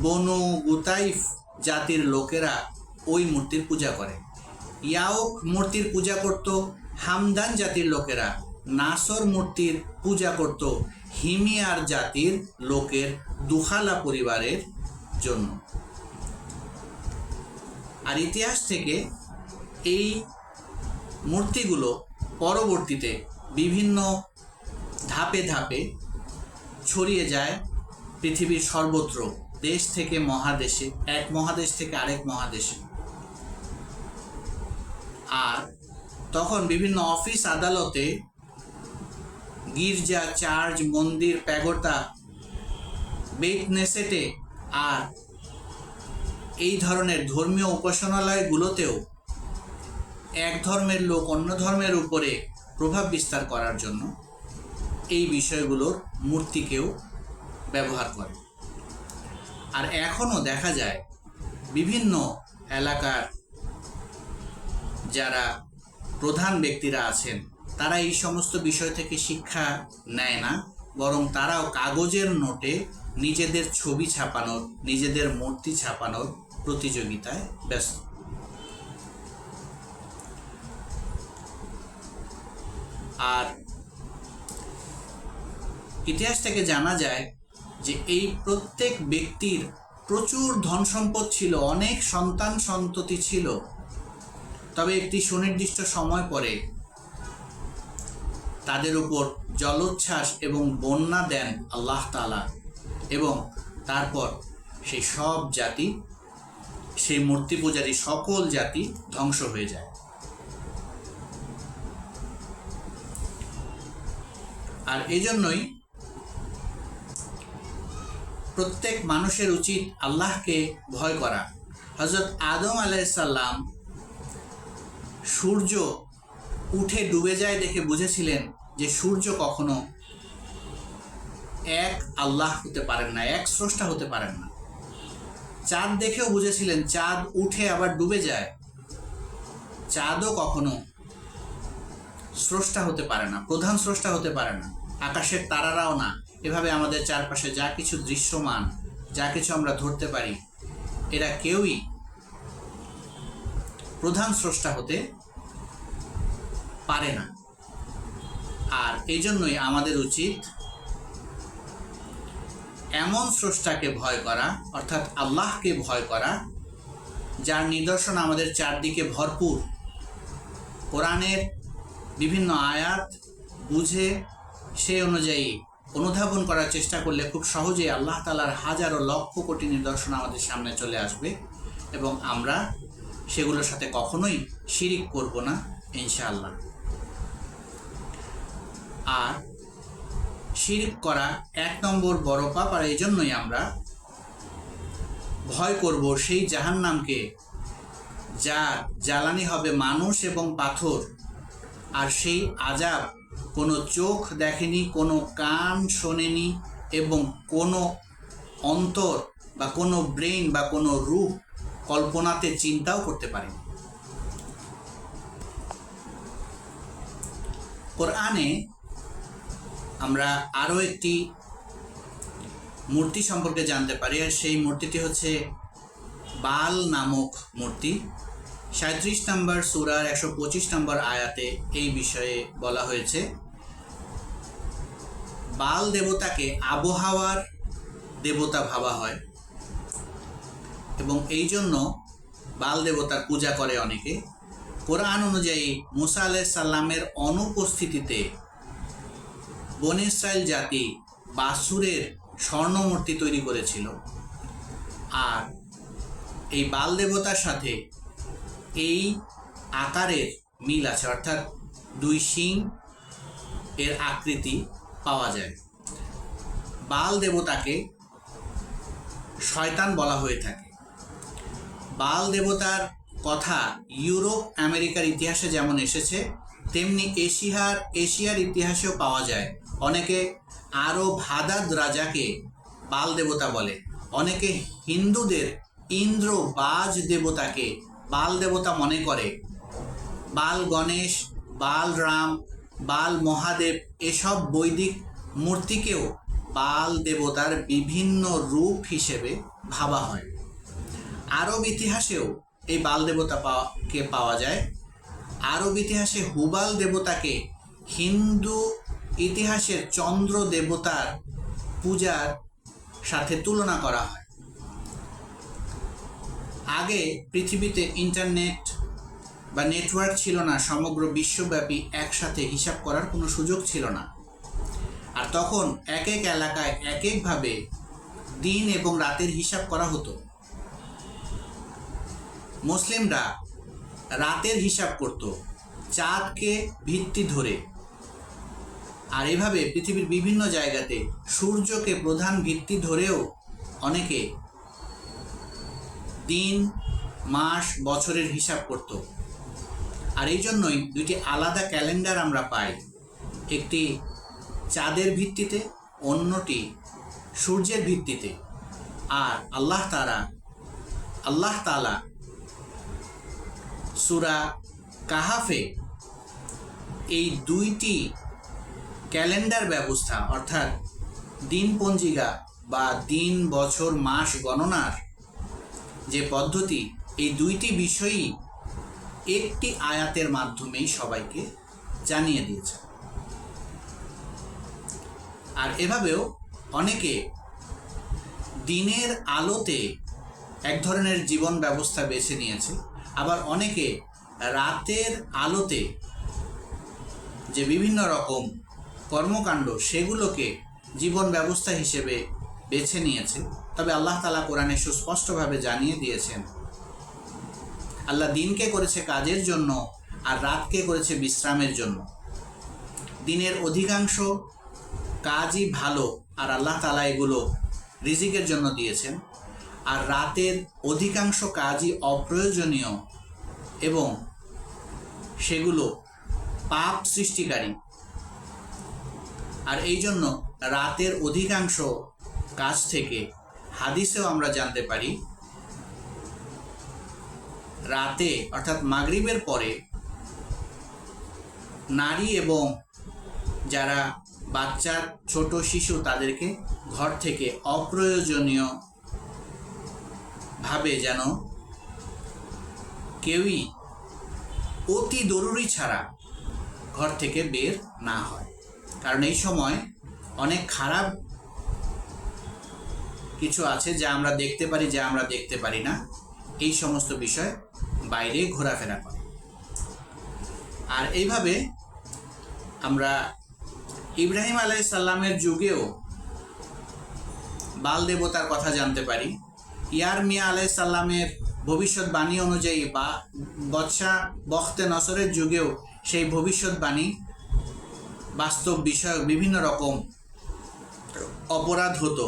বনু গুতাইফ জাতির লোকেরা ওই মূর্তির পূজা করে। ইয়াউক মূর্তির পূজা করত হামদান জাতির লোকেরা। নাসর মূর্তির পূজা করত হিমিয়ার জাতির লোকের দুখালা পরিবারের জন্য। আর ইতিহাস থেকে এই মূর্তিগুলো পরবর্তীতে বিভিন্ন ধাপে ধাপে ছড়িয়ে যায় পৃথিবীর সর্বত্র, দেশ থেকে মহাদেশে, এক মহাদেশ থেকে আরেক মহাদেশে। আর তখন বিভিন্ন অফিস আদালতে, গির্জা, চার্চ, মন্দির, প্যাগোডা, বেটনেসেটে আর এই ধরনের ধর্মীয় উপাসনালয়গুলোতেও এক ধর্মের লোক অন্য ধর্মের উপরে প্রভাব বিস্তার করার জন্য এই বিষয়গুলোর মূর্তিকেও ব্যবহার করে। আর এখনও দেখা যায় বিভিন্ন এলাকার যারা প্রধান ব্যক্তিরা আছেন তারা এই সমস্ত বিষয় থেকে শিক্ষা নেয় না, বরং তারাও কাগজের নোটে নিজেদের ছবি ছাপানোর, নিজেদের মূর্তি ছাপানোর প্রতিযোগিতায় ব্যস্ত। আর ইতিহাস থেকে জানা যায় যে এই প্রত্যেক ব্যক্তির প্রচুর ধন সম্পদ ছিল, অনেক সন্তান সন্ততি ছিল, তবে একটি সুনির্দিষ্ট সময় পরে তাদের উপর জলোচ্ছ্বাস এবং বন্যা দেন আল্লাহ তাআলা, এবং তারপর সেই সব জাতি, সেই মূর্তি পূজারী সকল জাতি ধ্বংস হয়ে যায়। আর এই জন্যই প্রত্যেক মানুষের উচিত আল্লাহকে ভয় করা। হযরত আদম আলাইহিস সালাম সূর্য উঠে ডুবে যায় দেখে বুঝেছিলেন যে সূর্য কখনো এক আল্লাহ হতে পারেন না, এক স্রষ্টা হতে পারেন না। চাঁদ দেখেও বুঝেছিলেন চাঁদ উঠে আবার ডুবে যায়, চাঁদও কখনো স্রষ্টা হতে পারে না, প্রধান স্রষ্টা হতে পারে না। আকাশের তারারাও না। এভাবে আমাদের চারপাশে যা কিছু দৃশ্যমান, যা কিছু আমরা ধরতে পারি, এরা কেউই প্রধান স্রষ্টা হতে পারে না। আর এই জন্যই আমাদের উচিত এমন স্রষ্টাকে ভয় করা, অর্থাৎ আল্লাহকে ভয় করা, যার নিদর্শন আমাদের চারদিকে ভরপুর। কোরআনের বিভিন্ন আয়াত বুঝে সে অনুযায়ী অনুধাবন করার চেষ্টা করলে খুব সহজেই আল্লাহ তাআলার হাজারো লক্ষ কোটি নিদর্শন আমাদের সামনে চলে আসবে, এবং আমরা সেগুলোর সাথে কখনোই শিরিক করব না ইনশাআল্লাহ। আর শিরিক করা এক নম্বর বড় পাপ। আর এই জন্যই আমরা ভয় করব সেই জাহান্নামকে, যার জ্বালানি হবে মানুষ এবং পাথর। আর সেই আযাব কোনো চোখ দেখেনি, কোনো কান শোনেনি, এবং কোনো অন্তর বা কোনো ব্রেন বা কোনো রূপ কল্পনাতে চিন্তাও করতে পারেনি। কোরআনে আমরা আরও একটি মূর্তি সম্পর্কে জানতে পারি, আর সেই মূর্তিটি হচ্ছে বাল নামক মূর্তি। 37 নম্বর সূরার 125 নম্বর আয়াতে এই বিষয়ে বলা হয়েছে, বাল দেবতাকে আবহাওয়ার দেবতা ভাবা হয়, এবং এই জন্য বাল দেবতার পূজা করে অনেকে। কোরআন অনুযায়ী মুসা আলাইহিস সালামের অনুপস্থিতিতে বনী ইসরাইল জাতি বাছুরের স্বর্ণমূর্তি তৈরি করেছিল। আর এই বাল দেবতার সাথে এই আকারের মিল আছে, অর্থাৎ দুই শিং এর আকৃতি পাওয়া যায়। বাল দেবতাকে শয়তান বলা হয়ে থাকে। বাল দেবতার কথা ইউরোপ আমেরিকার ইতিহাসে যেমন এসেছে, তেমনি এশিয়ার ইতিহাসেও পাওয়া যায়। অনেকে আরব হাদাদ রাজাকে বাল দেবতা বলে, অনেকে হিন্দুদের ইন্দ্র বাজ দেবতাকে বাল দেবতা মনে করে। বাল গণেশ, বাল রাম, বাল মহাদেব এসব বৈদিক মূর্তিকেও বাল দেবতার বিভিন্ন রূপ হিসেবে ভাবা হয়। আরব ইতিহাসেও এই বাল দেবতাকে পাওয়া যায়। আরব ইতিহাসে হুবাল দেবতাকে হিন্দু ইতিহাসের চন্দ্র দেবতার পূজার সাথে তুলনা করা হয়। আগে পৃথিবীতে ইন্টারনেট বা নেটওয়ার্ক ছিল না, সমগ্র বিশ্বব্যাপী একসাথে হিসাব করার কোনো সুযোগ ছিল না। আর তখন এক এক এলাকায় এক একভাবে দিন এবং রাতের হিসাব করা হতো। মুসলিমরা রাতের হিসাব করত চাঁদকে ভিত্তি ধরে, আর এভাবে পৃথিবীর বিভিন্ন জায়গাতে সূর্যকে প্রধান ভিত্তি ধরেও অনেকে দিন, মাস, বছরের হিসাব করত। আর এই জন্যই দুইটি আলাদা ক্যালেন্ডার আমরা পাই, একটি চাঁদের ভিত্তিতে, অন্যটি সূর্যের ভিত্তিতে। আর আল্লাহ তাআলা সূরা কাহাফে এই দুইটি ক্যালেন্ডার ব্যবস্থা অর্থাৎ দিন পঞ্জিকা বা দিন, বছর, মাস গণনার যে পদ্ধতি, এই দুইটি বিষয়ই একটি আয়াতের মাধ্যমেই সবাইকে জানিয়ে দিয়েছে। আর এভাবেও অনেকে দিনের আলোতে এক ধরনের জীবন ব্যবস্থা বেছে নিয়েছে, আবার অনেকে রাতের আলোতে যে বিভিন্ন রকম কর্মকাণ্ড সেগুলোকে জীবন ব্যবস্থা হিসেবে বেছে নিয়েছে। তবে আল্লাহ তাআলা কোরআনে সুস্পষ্টভাবে জানিয়ে দিয়েছেন, আল্লাহ দিনকে করেছে কাজের জন্য আর রাতকে করেছে বিশ্রামের জন্য। দিনের অধিকাংশ কাজই ভালো আর আল্লাহ তাআলা এগুলো রিজিকের জন্য দিয়েছেন, আর রাতের অধিকাংশ কাজই অপ্রয়োজনীয় এবং সেগুলো পাপ সৃষ্টিকারী। আর এই জন্য রাতের অধিকাংশ কাজ থেকে হাদিসেও আমরা জানতে পারি, রাতে অর্থাৎ মাগরিবের পরে নারী এবং যারা বাচ্চার ছোট শিশু তাদেরকে ঘর থেকে অপ্রয়োজনীয় ভাবে যেন কেউই অতি জরুরি ছাড়া ঘর থেকে বের না হয়, কারণ এই সময় অনেক খারাপ কিছু আছে যা আমরা দেখতে পারি, যা আমরা দেখতে পারি না, এই সমস্ত বিষয় বাইরে ঘোরাফেরা করে। আর এইভাবে আমরা ইব্রাহিম আলাইহিস সালামের যুগেও বাল দেবতার কথা জানতে পারি। ইয়ারমিয়া আলাইহিস সালামের ভবিষ্যৎবাণী অনুযায়ী বা বাদশাহ বখতে নসরের যুগেও সেই ভবিষ্যৎবাণী বাস্তব বিষয়ক বিভিন্ন রকম অপরাধ হতো।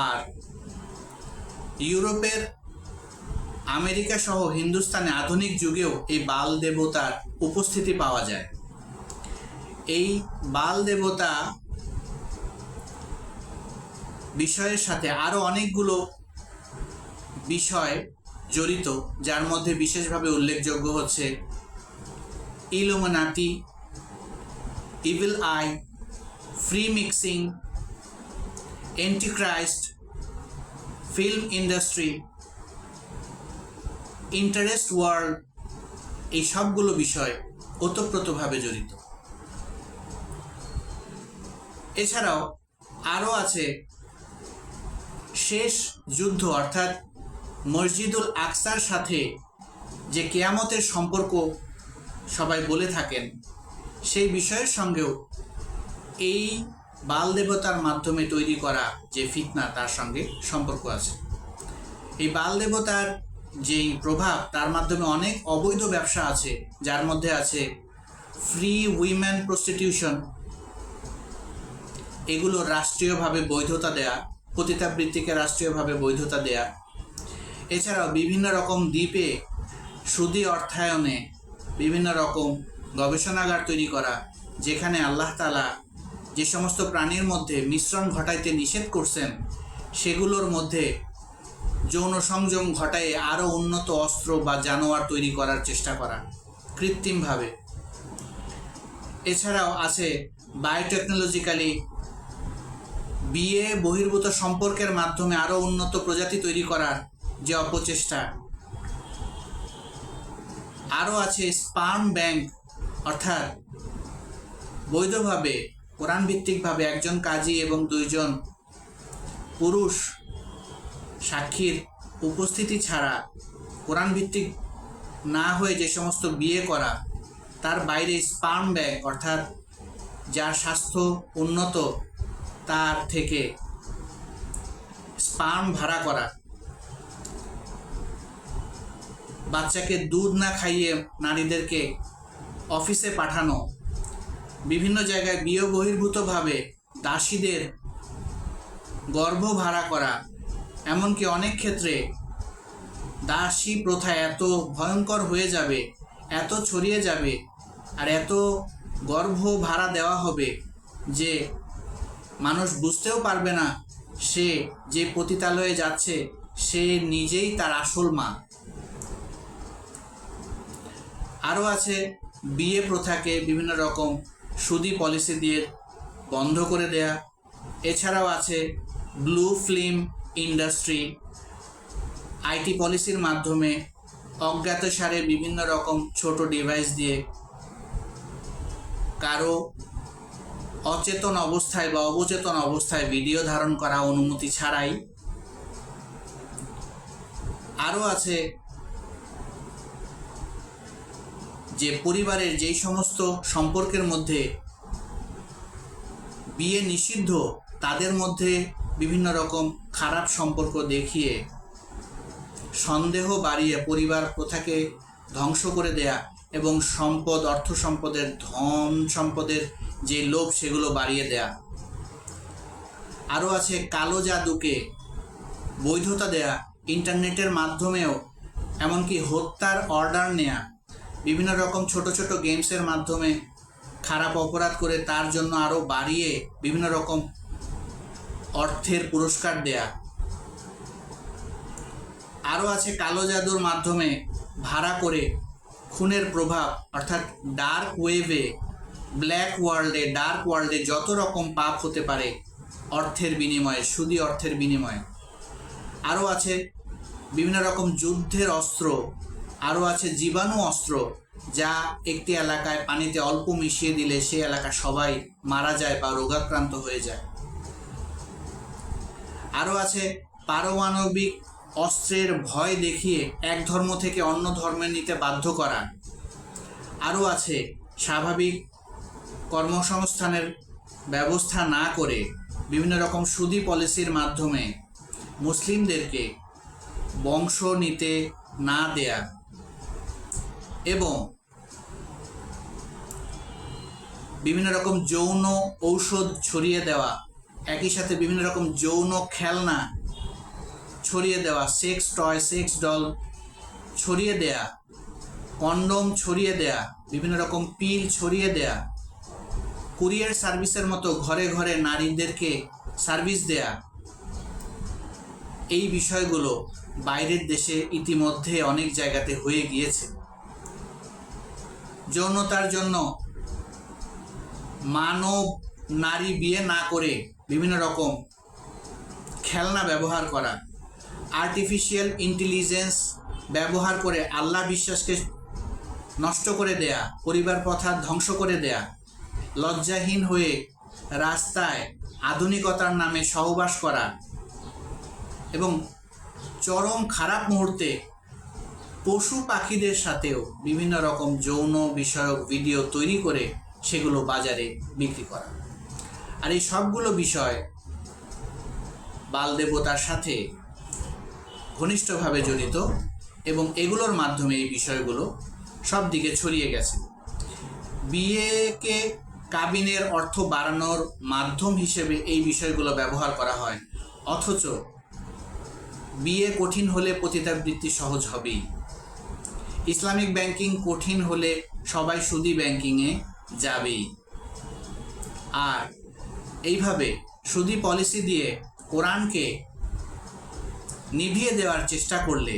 আর ইউরোপের, আমেরিকা সহ হিন্দুস্তানে আধুনিক যুগেও এই বাল দেবতার উপস্থিতি পাওয়া যায়। এই বাল দেবতা বিষয়ের সাথে আরও অনেকগুলো বিষয় জড়িত, যার মধ্যে বিশেষভাবে উল্লেখযোগ্য হচ্ছে illuminati, evil eye, free mixing, antichrist, film industry, interest world, এই সবগুলো বিষয় ওতপ্রোতভাবে জড়িত। এছাড়াও আরও আছে শেষ যুদ্ধ অর্থাৎ মসজিদুল আকসার সাথে যে কিয়ামতের সম্পর্ক সবাই বলে থাকেন, সেই বিষয়ের সঙ্গেও এই বাল দেবতার মাধ্যমে তৈরি করা যে ফিতনা তার সঙ্গে সম্পর্ক আছে। এই বাল দেবতার যেই প্রভাব, তার মাধ্যমে অনেক অবৈধ ব্যবসা আছে, যার মধ্যে আছে ফ্রি উইমেন প্রস্টিটিউশন, এগুলো রাষ্ট্রীয়ভাবে বৈধতা দেয়া, পতিতাবৃত্তিকে রাষ্ট্রীয়ভাবে বৈধতা দেয়া। এছাড়াও বিভিন্ন রকম দ্বীপে সুদী অর্থায়নে বিভিন্ন রকম গবেষণাগার তৈরি করা, যেখানে আল্লাহ তাআলা যে সমস্ত প্রাণীর মধ্যে মিশ্রণ ঘটাইতে নিষেধ করছেন সেগুলোর মধ্যে যৌন সংযম ঘটায় আরও উন্নত অস্ত্র বা জানোয়ার তৈরি করার চেষ্টা করা কৃত্রিমভাবে। এছাড়াও আছে বায়োটেকনোলজিক্যালি বিয়ে বহির্ভূত সম্পর্কের মাধ্যমে আরও উন্নত প্রজাতি তৈরি করার যে অপচেষ্টা। আরও আছে স্পার্ম ব্যাংক, অর্থাৎ বৈধভাবে কোরআন ভিত্তিকভাবে একজন কাজী এবং দুইজন পুরুষ সাক্ষীর উপস্থিতি ছাড়া কোরআন ভিত্তিক না হয়ে যে সমস্ত বিয়ে করা, তার বাইরে স্পার্ম ব্যাংক অর্থাৎ যার স্বাস্থ্য উন্নত তার থেকে স্পার্ম ভাড়া করা, বাচ্চাকে দুধ না খাইয়ে নারীদেরকে অফিসে পাঠানো, বিভিন্ন জায়গায় বিয়ে বহির্ভূতভাবে দাসীদের গর্ভ ভাড়া করা, এমনকি অনেক ক্ষেত্রে দাসী প্রথা এত ভয়ঙ্কর হয়ে যাবে, এত ছড়িয়ে যাবে, আর এত গর্ভ ভাড়া দেওয়া হবে যে মানুষ বুঝতেও পারবে না সে যে পতিতালয়ে যাচ্ছে সে নিজেই তার আসল মা। আরও আছে বিয়ে প্রথাকে বিভিন্ন রকম সুদি পলিসি দিয়ে বন্ধ করে দেয়া। এছাড়াও আছে ব্লু ফিল্ম ইন্ডাস্ট্রি, আইটি পলিসির মাধ্যমে অজ্ঞাতসারে বিভিন্ন রকম ছোট ডিভাইস দিয়ে কারো অচেতন অবস্থায় বা অবচেতন অবস্থায় ভিডিও ধারণ করা অনুমতি ছাড়াই। আরও আছে যে পরিবারের যেই সমস্ত সম্পর্কের মধ্যে বিয়ে নিষিদ্ধ তাদের মধ্যে বিভিন্ন রকম খারাপ সম্পর্ক দেখিয়ে সন্দেহ বাড়িয়ে পরিবার প্রথাকে ধ্বংস করে দেয়া এবং সম্পদ, অর্থ সম্পদের, ধন সম্পদের যে লোভ সেগুলো বাড়িয়ে দেয়া। আরও আছে কালো জাদুকে বৈধতা দেয়া, ইন্টারনেটের মাধ্যমেও এমনকি হত্যার অর্ডার নেয়া, বিভিন্ন রকম ছোট ছোট গেমসের মাধ্যমে খারাপ অপরাধ করে তার জন্য আরও বাড়িয়ে বিভিন্ন রকম অর্থের পুরস্কার দেয়া। আরও আছে কালো জাদুর মাধ্যমে ভাড়া করে খুনের প্রভাব, অর্থাৎ ডার্ক ওয়েভে, ব্ল্যাক ওয়ার্ল্ডে, ডার্ক ওয়ার্ল্ডে যত রকম পাপ হতে পারে অর্থের বিনিময়ে, সুদি অর্থের বিনিময়ে। আরও আছে বিভিন্ন রকম যুদ্ধের অস্ত্র, আরও আছে জীবাণু অস্ত্র, যা একটি এলাকায় পানিতে অল্প মিশিয়ে দিলে সেই এলাকা সবাই মারা যায় বা রোগাক্রান্ত হয়ে যায়। আরও আছে পারমাণবিক অস্ত্রের ভয় দেখিয়ে এক ধর্ম থেকে অন্য ধর্মে নিতে বাধ্য করা। আরও আছে স্বাভাবিক কর্মসংস্থানের ব্যবস্থা না করে বিভিন্ন রকম সুদি পলিসির মাধ্যমে মুসলিমদেরকে বংশ নিতে না দেয়া এবং বিভিন্ন রকম যৌন ঔষধ ছড়িয়ে দেওয়া, একই সাথে বিভিন্ন রকম যৌন খেলনা ছড়িয়ে দেওয়া, সেক্স টয়, সেক্স ডল ছড়িয়ে দেয়া, কন্ডোম ছড়িয়ে দেয়া, বিভিন্ন রকম পিল ছড়িয়ে দেয়া, কুরিয়ার সার্ভিসের মতো ঘরে ঘরে নারীদেরকে সার্ভিস দেয়া, এই বিষয়গুলো বাইরের দেশে ইতিমধ্যে অনেক জায়গাতে হয়ে গিয়েছে। যৌনতার জন্য মানব নারী বিয়ে না করে বিভিন্ন রকম খেলনা ব্যবহার করা, আর্টিফিশিয়াল ইন্টেলিজেন্স ব্যবহার করে আল্লাহ বিশ্বাসকে নষ্ট করে দেয়া, পরিবার প্রথা ধ্বংস করে দেয়া, লজ্জাহীন হয়ে রাস্তায় আধুনিকতার নামে সহবাস করা এবং চরম খারাপ মুহূর্তে পশু পাখিদের সাথেও বিভিন্ন রকম যৌন বিষয়ক ভিডিও তৈরি করে সেগুলো বাজারে বিক্রি করা। আর এই সবগুলো বিষয় বাল দেবতার সাথে ঘনিষ্ঠভাবে জড়িত এবং এগুলোর মাধ্যমে এই বিষয়গুলো সব দিকে ছড়িয়ে গেছে। বিয়েকে কাবিনের অর্থ বাড়ানোর মাধ্যম হিসেবে এই বিষয়গুলো ব্যবহার করা হয়, অথচ বিয়ে কঠিন হলে পতিতাবৃত্তি সহজ হবেই। ইসলামিক ব্যাংকিং কঠিন হলে সবাই সুদি ব্যাংকিংয়ে যাবেই। আর এইভাবে সুদি পলিসি দিয়ে কোরআনকে নিভিয়ে দেওয়ার চেষ্টা করলে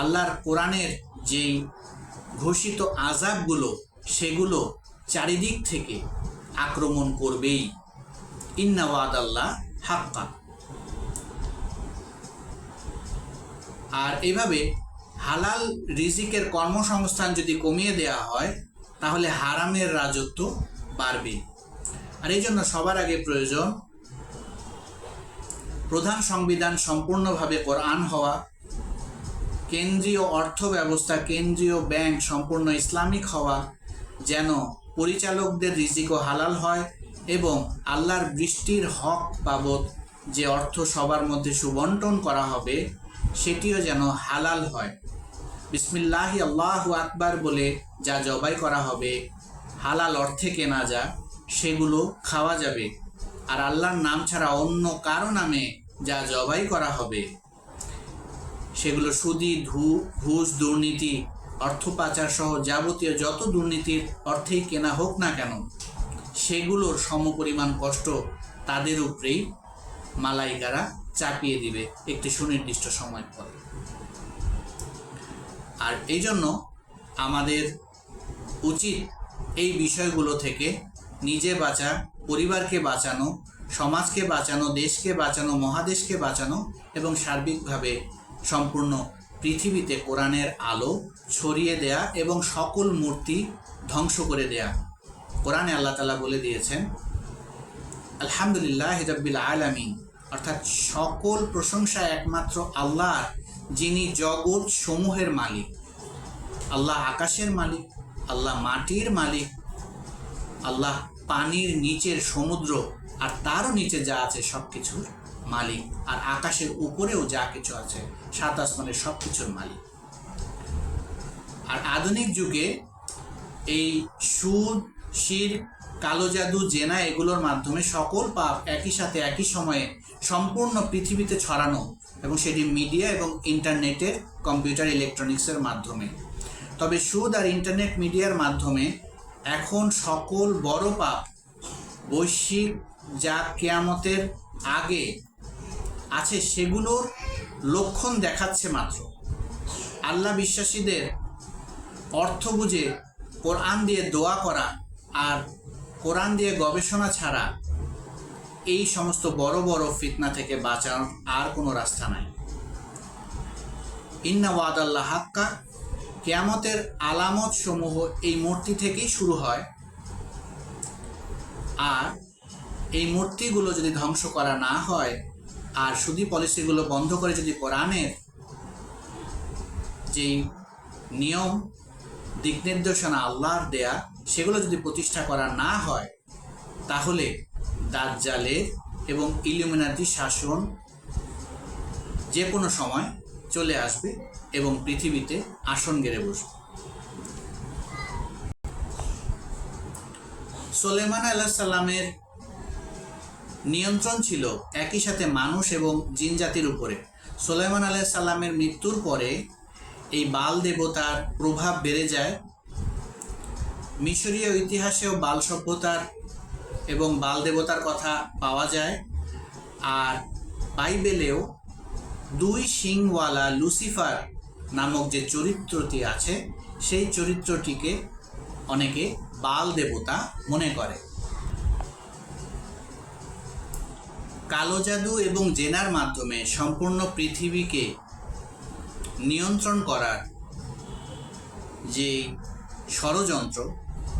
আল্লাহর কোরআনের যেই ঘোষিত আযাবগুলো সেগুলো চারিদিক থেকে আক্রমণ করবেই। ইন্না ওয়াদাল্লাহ হাক্কা। আর এইভাবে হালাল রিজিকের কর্মসংস্থান যদি কমিয়ে দেওয়া হয় তাহলে হারামের রাজত্ব বাড়বে। আর এই জন্য সবার আগে প্রয়োজন প্রধান সংবিধান সম্পূর্ণভাবে কোরআন হওয়া, কেন্দ্রীয় অর্থ ব্যবস্থা, কেন্দ্রীয় ব্যাংক সম্পূর্ণ ইসলামিক হওয়া, যেন পরিচালকদের রিজিকও হালাল হয় এবং আল্লাহর বৃষ্টির হক বাবদ যে অর্থ সবার মধ্যে সুবন্টন করা হবে সেটিও যেন হালাল হয়। বিসমিল্লাহি আল্লাহু আকবার বলে যা জবাই করা হবে, হালাল অর্থে কেনা যা, সেগুলো খাওয়া যাবে। আর আল্লাহর নাম ছাড়া অন্য কারো নামে যা জবাই করা হবে সেগুলো সুদি, ঘুষ, দুর্নীতি, অর্থ পাচার সহ যাবতীয় যত দুর্নীতির অর্থেই কেনা হোক না কেন, সেগুলোর সমপরিমাণ কষ্ট তাদের উপরেই মালাইকারা চাপিয়ে দিবে একটি সুনির্দিষ্ট সময় পরে। আর এই জন্য আমাদের উচিত এই বিষয়গুলো থেকে নিজে বাঁচা, পরিবারকে বাঁচানো, সমাজকে বাঁচানো, দেশকে বাঁচানো, মহাদেশকে বাঁচানো এবং সার্বিকভাবে সম্পূর্ণ পৃথিবীতে কোরআনের আলো ছড়িয়ে দেয়া এবং সকল মূর্তি ধ্বংস করে দেয়া। কোরআনে আল্লাহ তাআলা বলে দিয়েছেন, আলহামদুলিল্লাহি রাব্বিল আলামিন, অর্থাৎ সকল প্রশংসা একমাত্র আল্লাহর, যিনি জগৎ সমূহের মালিক। আল্লাহ আকাশের মালিক, আল্লাহ মাটির মালিক, আল্লাহ পানির নিচের সমুদ্র আর তারও নিচে যা আছে সব কিছুর মালিক, আর আকাশের উপরেও যা কিছু আছে সাত আসমানের সব কিছুর মালিক। আর আধুনিক যুগে এই সুদ, শিরক, কালো জাদু, জেনা এগুলোর মাধ্যমে সকল পাপ একই সাথে একই সময়ে সম্পূর্ণ পৃথিবীতে ছড়ানো, এবং সেটি মিডিয়া এবং ইন্টারনেটের, কম্পিউটার, ইলেকট্রনিক্সের মাধ্যমে। তবে সুদ আর ইন্টারনেট মিডিয়ার মাধ্যমে এখন সকল বড় পাপ, বৈশ্বিক যা কিয়ামতের আগে আছে, সেগুলোর লক্ষণ দেখাচ্ছে মাত্র। আল্লাহ বিশ্বাসীদের অর্থ বুঝে কোরআন দিয়ে দোয়া করা আর কোরআন দিয়ে গবেষণা ছাড়া এই সমস্ত বড় বড় ফিতনা থেকে বাঁচার আর কোনো রাস্তা নাই। ইন্না ওয়াদাল্লাহ হাক্কা, কিয়ামতের আলামত সমূহ এই মূর্তি থেকেই শুরু হয়। আর এই মূর্তিগুলো যদি ধ্বংস করা না হয় আর সুদী পলিসিগুলো বন্ধ করে যদি কোরআনের যেই নিয়ম, দিক নির্দেশনা আল্লাহর দেয়া, সেগুলো যদি প্রতিষ্ঠা করা না হয়, তাহলে দাজ্জালের এবং ইলুমিনাতি শাসন যে কোনো সময় চলে আসবে এবং পৃথিবীতে আসন গেড়ে বসবে। সুলাইমান আলাইহিস সালামের নিয়ন্ত্রণ ছিল একই সাথে মানুষ এবং জিন জাতির উপরে। সুলাইমান আলাইহিস সালামের মৃত্যুর পরে এই বাল দেবতার প্রভাব বেড়ে যায়। মিশরীয় ইতিহাসেও বাল সভ্যতার এবং বাল দেবতার কথা পাওয়া যায়। আর বাইবেলেও দুই শিংওয়ালা লুসিফার নামক যে চরিত্রটি আছে, সেই চরিত্রটিকে অনেকে বাল দেবতা মনে করে। কালো জাদু এবং জেনার মাধ্যমে সম্পূর্ণ পৃথিবীকে নিয়ন্ত্রণ করার যে ষড়যন্ত্র,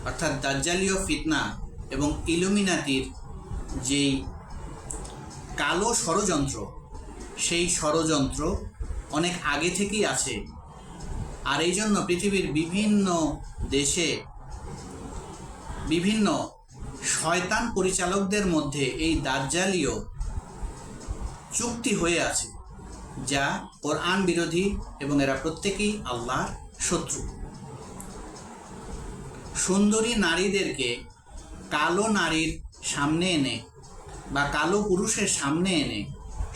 অর্থাৎ দাজ্জালীয় ফিতনা এবং ইলুমিনাতির যেই কালো ষড়যন্ত্র, সেই ষড়যন্ত্র অনেক আগে থেকেই আছে। আর এই জন্য পৃথিবীর বিভিন্ন দেশে বিভিন্ন শয়তান পরিচালকদের মধ্যে এই দাজ্জালীয় চুক্তি হয়ে আছে, যা কোরআন বিরোধী এবং এরা প্রত্যেকেই আল্লাহর শত্রু। সুন্দরী নারীদেরকে কালো নারীর সামনে এনে বা কালো পুরুষের সামনে এনে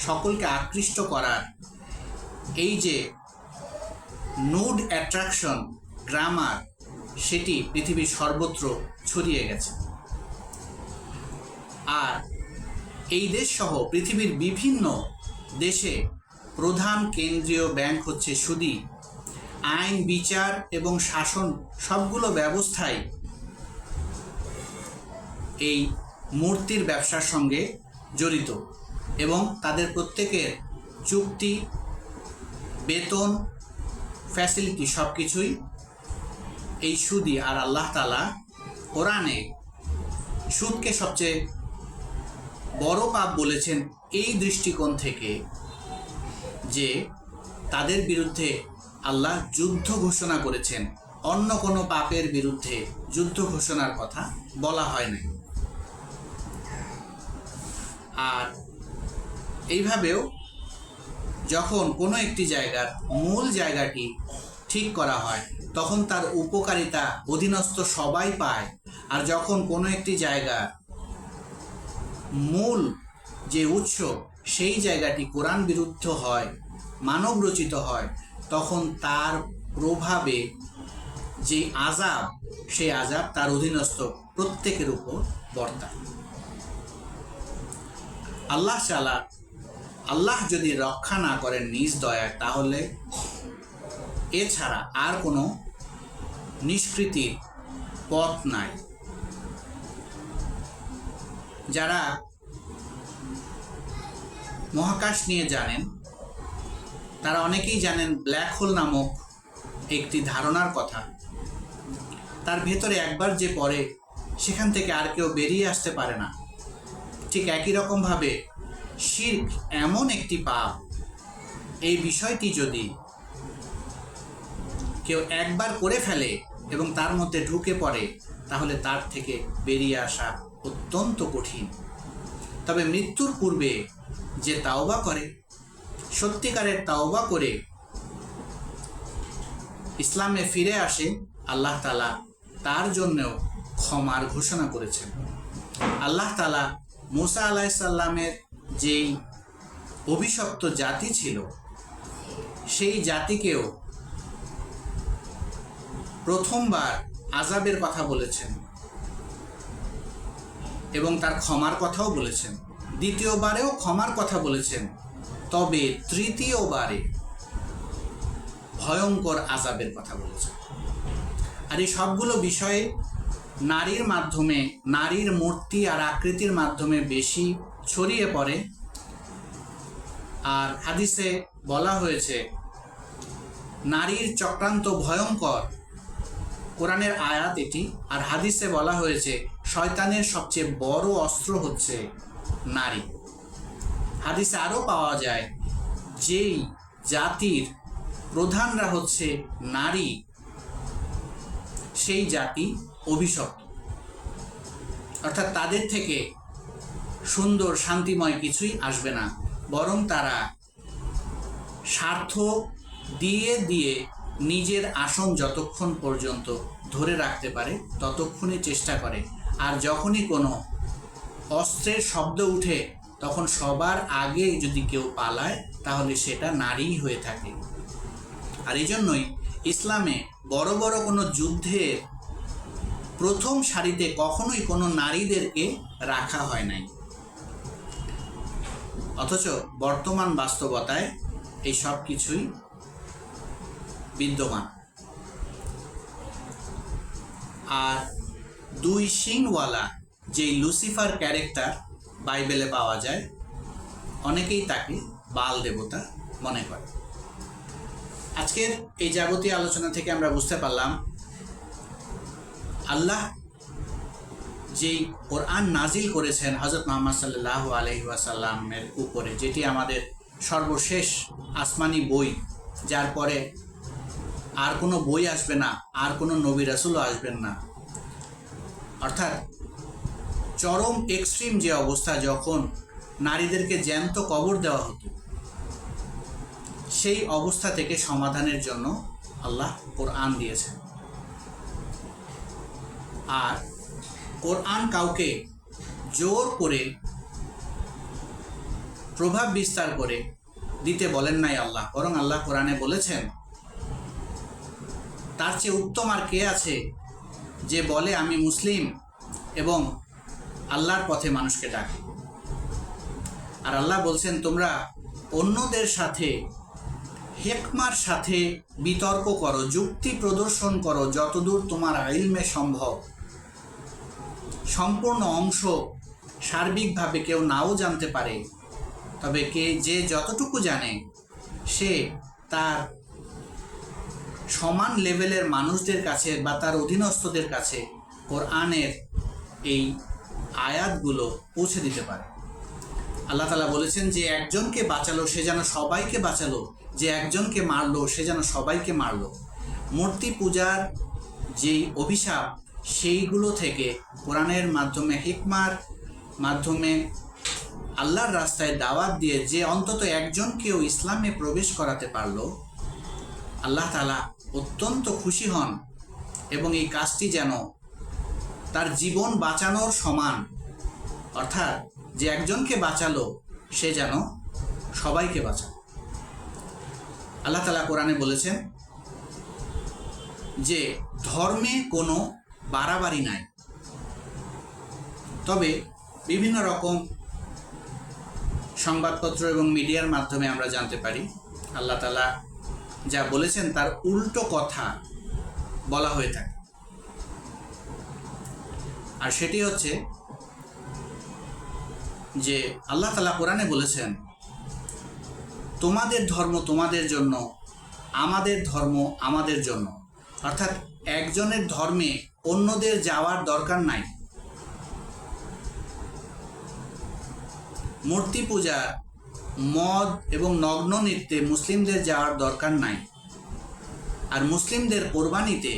সকলকে আকৃষ্ট করার এই যে নুড অ্যাট্রাকশন গ্রামার, সেটি পৃথিবীর সর্বত্র ছড়িয়ে গেছে। আর এই দেশ সহ পৃথিবীর বিভিন্ন দেশে প্রধান কেন্দ্রীয় ব্যাংক হচ্ছে সুদী। আইন, বিচার এবং শাসন সবগুলো ব্যবস্থাই এই মূর্তির ব্যবসার সঙ্গে জড়িত, এবং তাদের প্রত্যেকের চুক্তি, বেতন, ফ্যাসিলিটি সব কিছুই এই সুদী। আর আল্লাহ তাআলা কোরআনে সুদকে সবচেয়ে বড় পাপ বলেছেন এই দৃষ্টিকোণ থেকে যে তাদের বিরুদ্ধে আল্লাহ যুদ্ধ ঘোষণা করেছেন। অন্য কোনো পাপের বিরুদ্ধে যুদ্ধ ঘোষণার কথা বলা হয় নাই। আর এইভাবেও যখন কোনো একটি জায়গার মূল জায়গাটি ঠিক করা হয় তখন তার উপকারিতা অধীনস্থ সবাই পায়। আর যখন কোনো একটি জায়গার মূল যে উৎস সেই জায়গাটি কোরআন বিরুদ্ধ হয়, মানব রচিত হয়, তখন তার প্রভাবে যে আযাব, সেই আযাব তার অধীনস্থ প্রত্যেকের উপর বর্তায়। আল্লাহ যদি রক্ষা না করেন নিজ দয়ায়, তাহলে এছাড়া আর কোনো নিষ্কৃতির পথ নাই। যারা মহাকাশ নিয়ে জানেন তারা অনেকেই জানেন ব্ল্যাক হোল নামক একটি ধারণার কথা। তার ভেতরে একবার যে পড়ে সেখান থেকে আর কেউ বেরিয়ে আসতে পারে না। ঠিক একই রকমভাবে শিরক এমন একটি পাপ, এই বিষয়টি যদি কেউ একবার করে ফেলে এবং তার মধ্যে ঢুকে পড়ে তাহলে তার থেকে বেরিয়ে আসা অত্যন্ত কঠিন। তবে মৃত্যুর পূর্বে যে তাওবা করে, সত্যিকারের তাওবা করে ইসলামে ফিরে আসে, আল্লাহ তাআলা তার জন্যও ক্ষমার ঘোষণা করেছেন। আল্লাহ তাআলা মুসা আলাইহিস সালামের যেই অভিশপ্ত জাতি ছিল সেই জাতিকেও প্রথমবার আযাবের কথা বলেছেন এবং তার ক্ষমার কথাও বলেছেন। দ্বিতীয়বারেও ক্ষমার কথা বলেছেন, তবে তৃতীয়বারে ভয়ঙ্কর আযাবের কথা বলেছেন। আর এই সবগুলো বিষয়ে নারীর মাধ্যমে, নারীর মূর্তি আর আকৃতির মাধ্যমে বেশি ছড়িয়ে পড়ে। আর হাদিসে বলা হয়েছে নারীর চক্রান্ত ভয়ঙ্কর, কোরআনের আয়াত এটি। আর হাদিসে বলা হয়েছে শয়তানের সবচেয়ে বড় অস্ত্র হচ্ছে নারী। হাদিসে আরও পাওয়া যায় যেই জাতির প্রধানরা হচ্ছে নারী, সেই জাতি অভিশপ্ত। অর্থাৎ তাদের থেকে সুন্দর শান্তিময় কিছুই আসবে না, বরং তারা স্বার্থ দিয়ে দিয়ে নিজের আসন যতক্ষণ পর্যন্ত ধরে রাখতে পারে ততক্ষণই চেষ্টা করে। আর যখনই কোনো অস্ত্রের শব্দ উঠে তখন সবার আগে যদি কেউ পালায় তাহলে সেটা নারীই হয়ে থাকে। আর এই জন্যই ইসলামে বড় বড় কোনো যুদ্ধের প্রথম সারিতে কখনোই কোনো নারীদেরকে রাখা হয় নাই। অথচ বর্তমান বাস্তবতায় এই সব কিছুই বিদ্যমান। আর দুই শিংওয়ালা যেই লুসিফার ক্যারেক্টার বাইবেলে পাওয়া যায়, অনেকেই তাকে বাল দেবতা মনে করে। আজকের এই যাবতীয় আলোচনা থেকে আমরা বুঝতে পারলাম আল্লাহ যেই কোরআন নাজিল করেছেন হযরত মুহাম্মদ সাল্লাল্লাহু আলাইহি ওয়াসাল্লামের উপরে, যেটি আমাদের সর্বশেষ আসমানি বই, যার পরে আর কোনো বই আসবে না, আর কোনো নবী রাসূলও আসবেন না। অর্থাৎ চরম এক্সট্রিম যে অবস্থা, যখন নারীদেরকে জ্যান্ত কবর দেওয়া হতো, সেই অবস্থা থেকে সমাধানের জন্য আল্লাহ কোরআন দিয়েছেন। আর কোরআন কাউকে জোর করে প্রভাব বিস্তার করে দিতে বলেন নাই আল্লাহ, বরং আল্লাহ কোরআনে বলেছেন তার চেয়ে উত্তম আর কে আছে যে বলে আমি মুসলিম এবং আল্লাহর পথে মানুষকে ডাকে। আর আল্লাহ বলছেন তোমরা অন্যদের সাথে হিকমার সাথে বিতর্ক করো, যুক্তি প্রদর্শন করো যতদূর তোমার ইলমে সম্ভব। সম্পূর্ণ অংশ সার্বিকভাবে কেউ নাও জানতে পারে, তবে যে যতটুকু জানে সে তার সমান লেভেলের মানুষদের কাছে বা তার অধীনস্থদের কাছে কোরআনের এই আয়াতগুলো পৌঁছে দিতে পারে। আল্লাহ তাআলা বলেছেন যে একজনকে বাঁচালো সে যেন সবাইকে বাঁচালো, যে একজনকে মারলো সে যেন সবাইকে মারলো। মূর্তি পূজার যেই অভিশাপ, সেইগুলো থেকে কোরআনের মাধ্যমে, হিকমার মাধ্যমে আল্লাহর রাস্তায় দাওয়াত দিয়ে যে অন্তত একজনকেও ইসলামে প্রবেশ করাতে পারল, আল্লাহ তাআলা অত্যন্ত খুশি হন এবং এই কাজটি যেন তার জীবন বাঁচানোর সমান। অর্থাৎ যে একজনকে বাঁচালো সে যেন সবাইকে বাঁচালো। আল্লাহ তাআলা কোরআনে বলেছেন যে ধর্মে কোনো বাড়াবাড়ি নাই। তবে বিভিন্ন রকম সংবাদপত্র এবং মিডিয়ার মাধ্যমে আমরা জানতে পারি আল্লাহ তাআলা যা বলেছেন তার উল্টো কথা বলা হয়ে থাকে। আর সেটি হচ্ছে যে আল্লাহ তাআলা কোরআনে বলেছেন, তোমাদের ধর্ম তোমাদের জন্য, আমাদের ধর্ম আমাদের জন্য। অর্থাৎ একজনের ধর্মে অন্যদের যাওয়ার দরকার নাই। মূর্তি পূজা, মদ এবং নগ্ন নৃত্যে মুসলিমদের যাওয়ার দরকার নাই। আর মুসলিমদের কোরবানিতে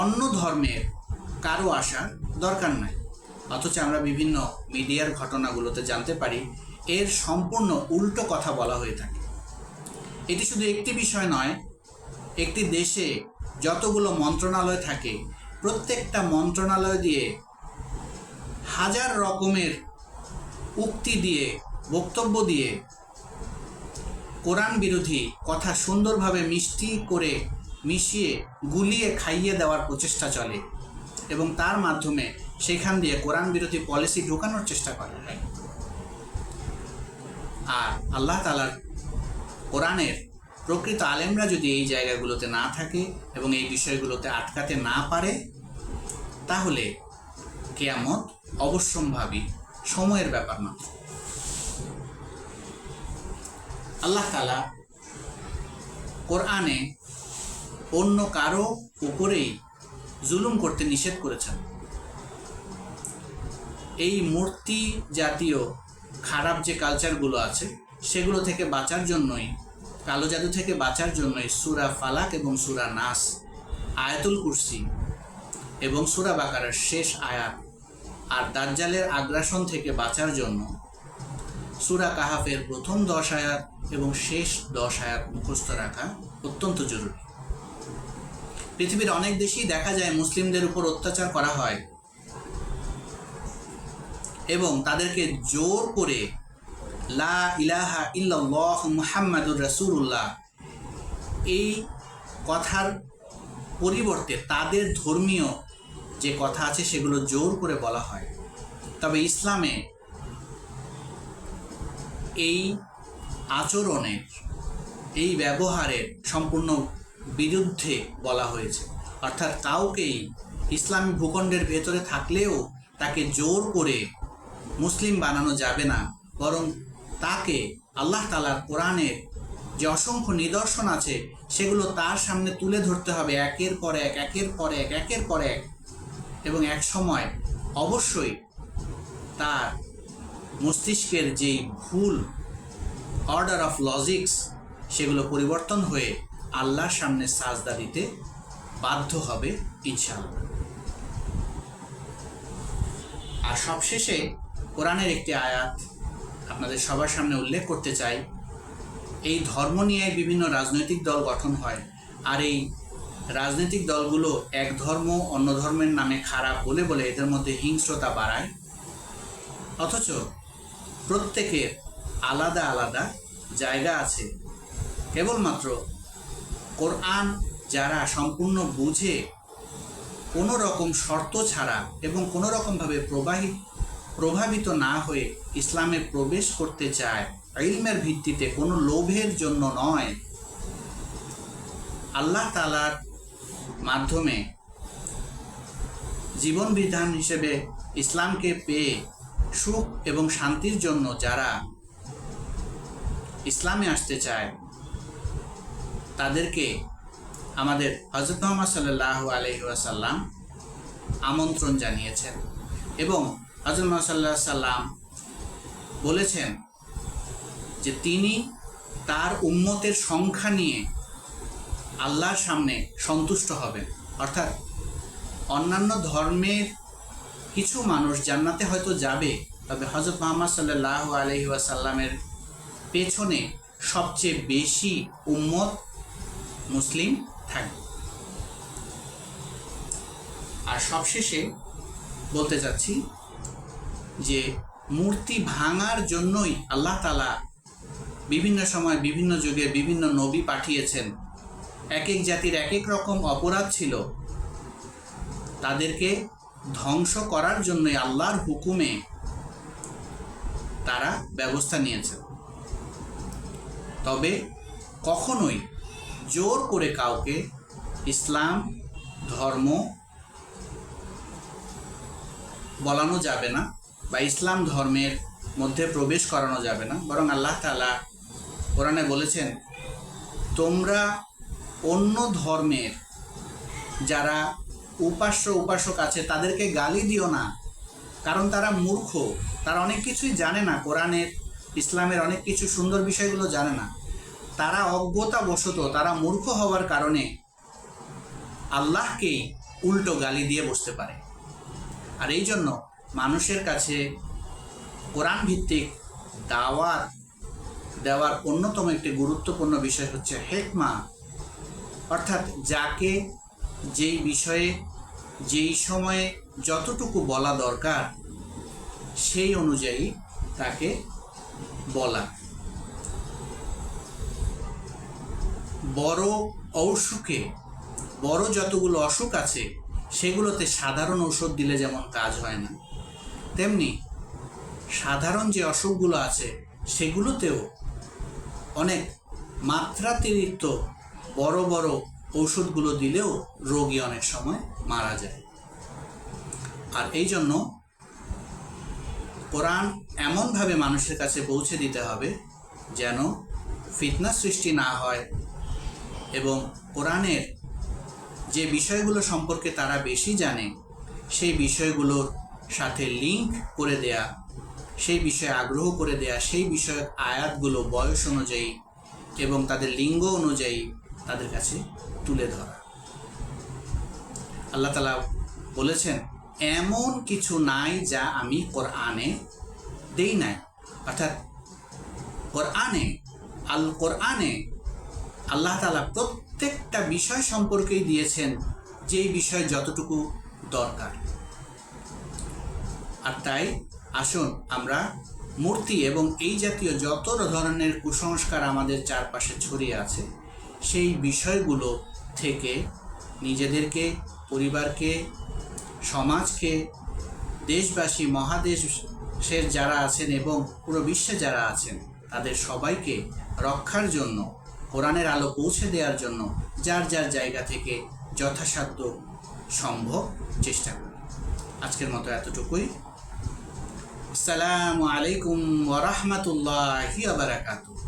অন্য ধর্মের কারো আসার দরকার নাই। অথচ আমরা বিভিন্ন মিডিয়ার ঘটনাগুলোতে জানতে পারি এর সম্পূর্ণ উল্টো কথা বলা হয়ে থাকে। এটি শুধু একটি বিষয় নয়, একটি দেশে যতগুলো মন্ত্রণালয় থাকে প্রত্যেকটা মন্ত্রণালয় দিয়ে হাজার রকমের উক্তি দিয়ে, বক্তব্য দিয়ে কোরআন বিরোধী কথা সুন্দরভাবে মিষ্টি করে মিশিয়ে গুলিয়ে খাইয়ে দেওয়ার প্রচেষ্টা চলে এবং তার মাধ্যমে সেখান দিয়ে কোরআন বিরোধী পলিসি ঢোকানোর চেষ্টা করা হয়। আর আল্লাহ তাআলার কোরআনের প্রকৃত আলেমরা যদি এই জায়গাগুলোতে না থাকে এবং এই বিষয়গুলোতে আটকাতে না পারে, তাহলে কিয়ামত অবশ্যম্ভাবী সময়ের ব্যাপার মাত্র। আল্লাহ তাআলা কোরআনে অন্য কারো উপরেই জুলুম করতে নিষেধ করেছেন। এই মূর্তি জাতীয় খারাপ যে কালচারগুলো আছে সেগুলো থেকে বাঁচার জন্যই, কালো জাদু থেকে বাঁচার জন্যই সূরা ফালাক এবং সূরা নাস, আয়াতুল কুরসি এবং সূরা বাকারার শেষ আয়াত, আর দাজ্জালের আগ্রাসন থেকে বাঁচার জন্য সূরা কাহাফের প্রথম 10 আয়াত এবং শেষ 10 আয়াত মুখস্থ রাখা অত্যন্ত জরুরি। পৃথিবীর অনেক দেশেই দেখা যায় মুসলিমদের উপর অত্যাচার করা হয় এবং তাদেরকে জোর করে লা ইলাহা ইল্লাল্লাহু মুহাম্মাদুর রাসূলুল্লাহ এই কথার পরিবর্তে তাদের ধর্মীয় যে কথা আছে সেগুলো জোর করে বলা হয়। তবে ইসলামে এই আচরণের, এই ব্যবহারের সম্পূর্ণ বিরুদ্ধে বলা হয়েছে। অর্থাৎ কাউকেই ইসলামী ভূখণ্ডের ভেতরে থাকলেও তাকে জোর করে মুসলিম বানানো যাবে না, বরং তাকে আল্লাহ তাআলার কোরআনের যে অসংখ্য নিদর্শন আছে সেগুলো তার সামনে তুলে ধরতে হবে একের পর এক, একের পর এক, একের পর এক। এবং এক সময় অবশ্যই তার মস্তিষ্কের যেই ভুল অর্ডার অফ লজিক্স সেগুলো পরিবর্তন হয়ে আল্লাহর সামনে সাজদা দিতে বাধ্য হবে ইনশাআল্লাহ। আর সবশেষে কোরআনের একটি আয়াত আপনাদের সবার সামনে উল্লেখ করতে চাই। এই ধর্ম নিয়ে বিভিন্ন রাজনৈতিক দল গঠন হয়, আর এই রাজনৈতিক দলগুলো এক ধর্ম অন্য ধর্মের নামে খারাপ বলে বলে এদের মধ্যে হিংস্রতা বাড়ায়। অথচ প্রত্যেকের আলাদা আলাদা জায়গা আছে। কেবলমাত্র কোরআন যারা সম্পূর্ণ বুঝে, কোনো রকম শর্ত ছাড়া এবং কোনো রকমভাবে প্রভাবিত না হয়ে ইসলামে প্রবেশ করতে চায়, ইলমের ভিত্তিতে, কোনো লোভের জন্য নয়, আল্লাহ তাআলার মাধ্যমে জীবন বিধান হিসেবে ইসলামকে পেয়ে সুখ এবং শান্তির জন্য যারা ইসলামে আসতে চায় তাদেরকে আমাদের হযরত মুহাম্মদ সাল্লাল্লাহু আলাইহি ওয়াসাল্লাম আমন্ত্রণ জানিয়েছেন এবং হযরত মুহাম্মদ সাল্লাল্লাহু আলাইহি ওয়াসাল্লাম বলেছেন যে তিনি তার উম্মতের সংখ্যা নিয়ে আল্লাহর সামনে সন্তুষ্ট হবেন। অর্থাৎ অন্যান্য ধর্মের কিছু মানুষ জান্নাতে হয়তো যাবে, তবে হযরত মুহাম্মদ সাল্লাল্লাহু আলাইহি ওয়াসাল্লামের পেছনে সবচেয়ে বেশি উম্মত মুসলিম থাকবে। আর সবশেষে বলতে চাচ্ছি যে মূর্তি ভাঙার জন্যই আল্লাহ তাআলা বিভিন্ন সময় বিভিন্ন যুগে বিভিন্ন নবী পাঠিয়েছেন। এক এক জাতির এক এক রকম অপরাধ ছিল, তাদেরকে ধ্বংস করার জন্যই আল্লাহর হুকুমে তারা ব্যবস্থা নিয়েছেন। তবে কখনোই জোর করে কাউকে ইসলাম ধর্ম বলানো যাবে না বা ইসলাম ধর্মের মধ্যে প্রবেশ করানো যাবে না। বরং আল্লাহ তাআলা কোরআনে বলেছেন, তোমরা অন্য ধর্মের যারা উপাসক আছে তাদেরকে গালি দিও না, কারণ তারা মূর্খ, তারা অনেক কিছুই জানে না, কোরআনের ইসলামের অনেক কিছু সুন্দর বিষয়গুলো জানে না। তারা অজ্ঞতাবশত, তারা মূর্খ হওয়ার কারণে আল্লাহকেই উল্টো গালি দিয়ে বসতে পারে। আর এই জন্য মানুষের কাছে কোরআন ভিত্তিক দাওয়াত দেওয়ার অন্যতম একটি গুরুত্বপূর্ণ বিষয় হচ্ছে হিকমা, অর্থাৎ যাকে যেই বিষয়ে যেই সময়ে যতটুকু বলা দরকার সেই অনুযায়ী তাকে বলা। বড় অসুখে, বড় যতগুলো অসুখ আছে সেগুলোতে সাধারণ ঔষধ দিলে যেমন কাজ হয় না, তেমনি সাধারণ যে অসুখগুলো আছে সেগুলোতেও অনেক মাত্রাতিরিক্ত বড় বড় ঔষধগুলো দিলেও রোগী অনেক সময় মারা যায়। আর এই জন্য কোরআন এমনভাবে মানুষের কাছে পৌঁছে দিতে হবে যেন ফিতনা সৃষ্টি না হয়, এবং কোরআনের যে বিষয়গুলো সম্পর্কে তারা বেশি জানে সেই বিষয়গুলোর সাথে লিঙ্ক করে দেয়া, সেই বিষয়ে আগ্রহ করে দেয়া, সেই বিষয়ক আয়াতগুলো বয়স অনুযায়ী এবং তাদের লিঙ্গ অনুযায়ী তাদের কাছে তুলে ধরা। আল্লাহ তাআলা বলেছেন, এমন কিছু নাই যা আমি কোরআনে দেই নাই, অর্থাৎ কোরআনে আল্লাহ তাআলা প্রত্যেকটা বিষয় সম্পর্কেই দিয়েছেন যেই বিষয় যতটুকু দরকার। আর তাই আসুন আমরা মূর্তি এবং এই জাতীয় যত ধরনের কুসংস্কার আমাদের চারপাশে ছড়িয়ে আছে সেই বিষয়গুলো থেকে নিজেদেরকে, পরিবারকে, সমাজকে, দেশবাসী, মহাদেশের যারা আছেন এবং পুরো বিশ্বে যারা আছেন তাদের সবাইকে রক্ষার জন্য, কোরআনের আলো পৌঁছে দেওয়ার জন্য যার যার জায়গা থেকে যথাসাধ্য সম্ভব চেষ্টা করি। আজকের মতো এতটুকুই। আসসালামু আলাইকুম ওয়া রাহমাতুল্লাহি ওয়া বারাকাতুহু।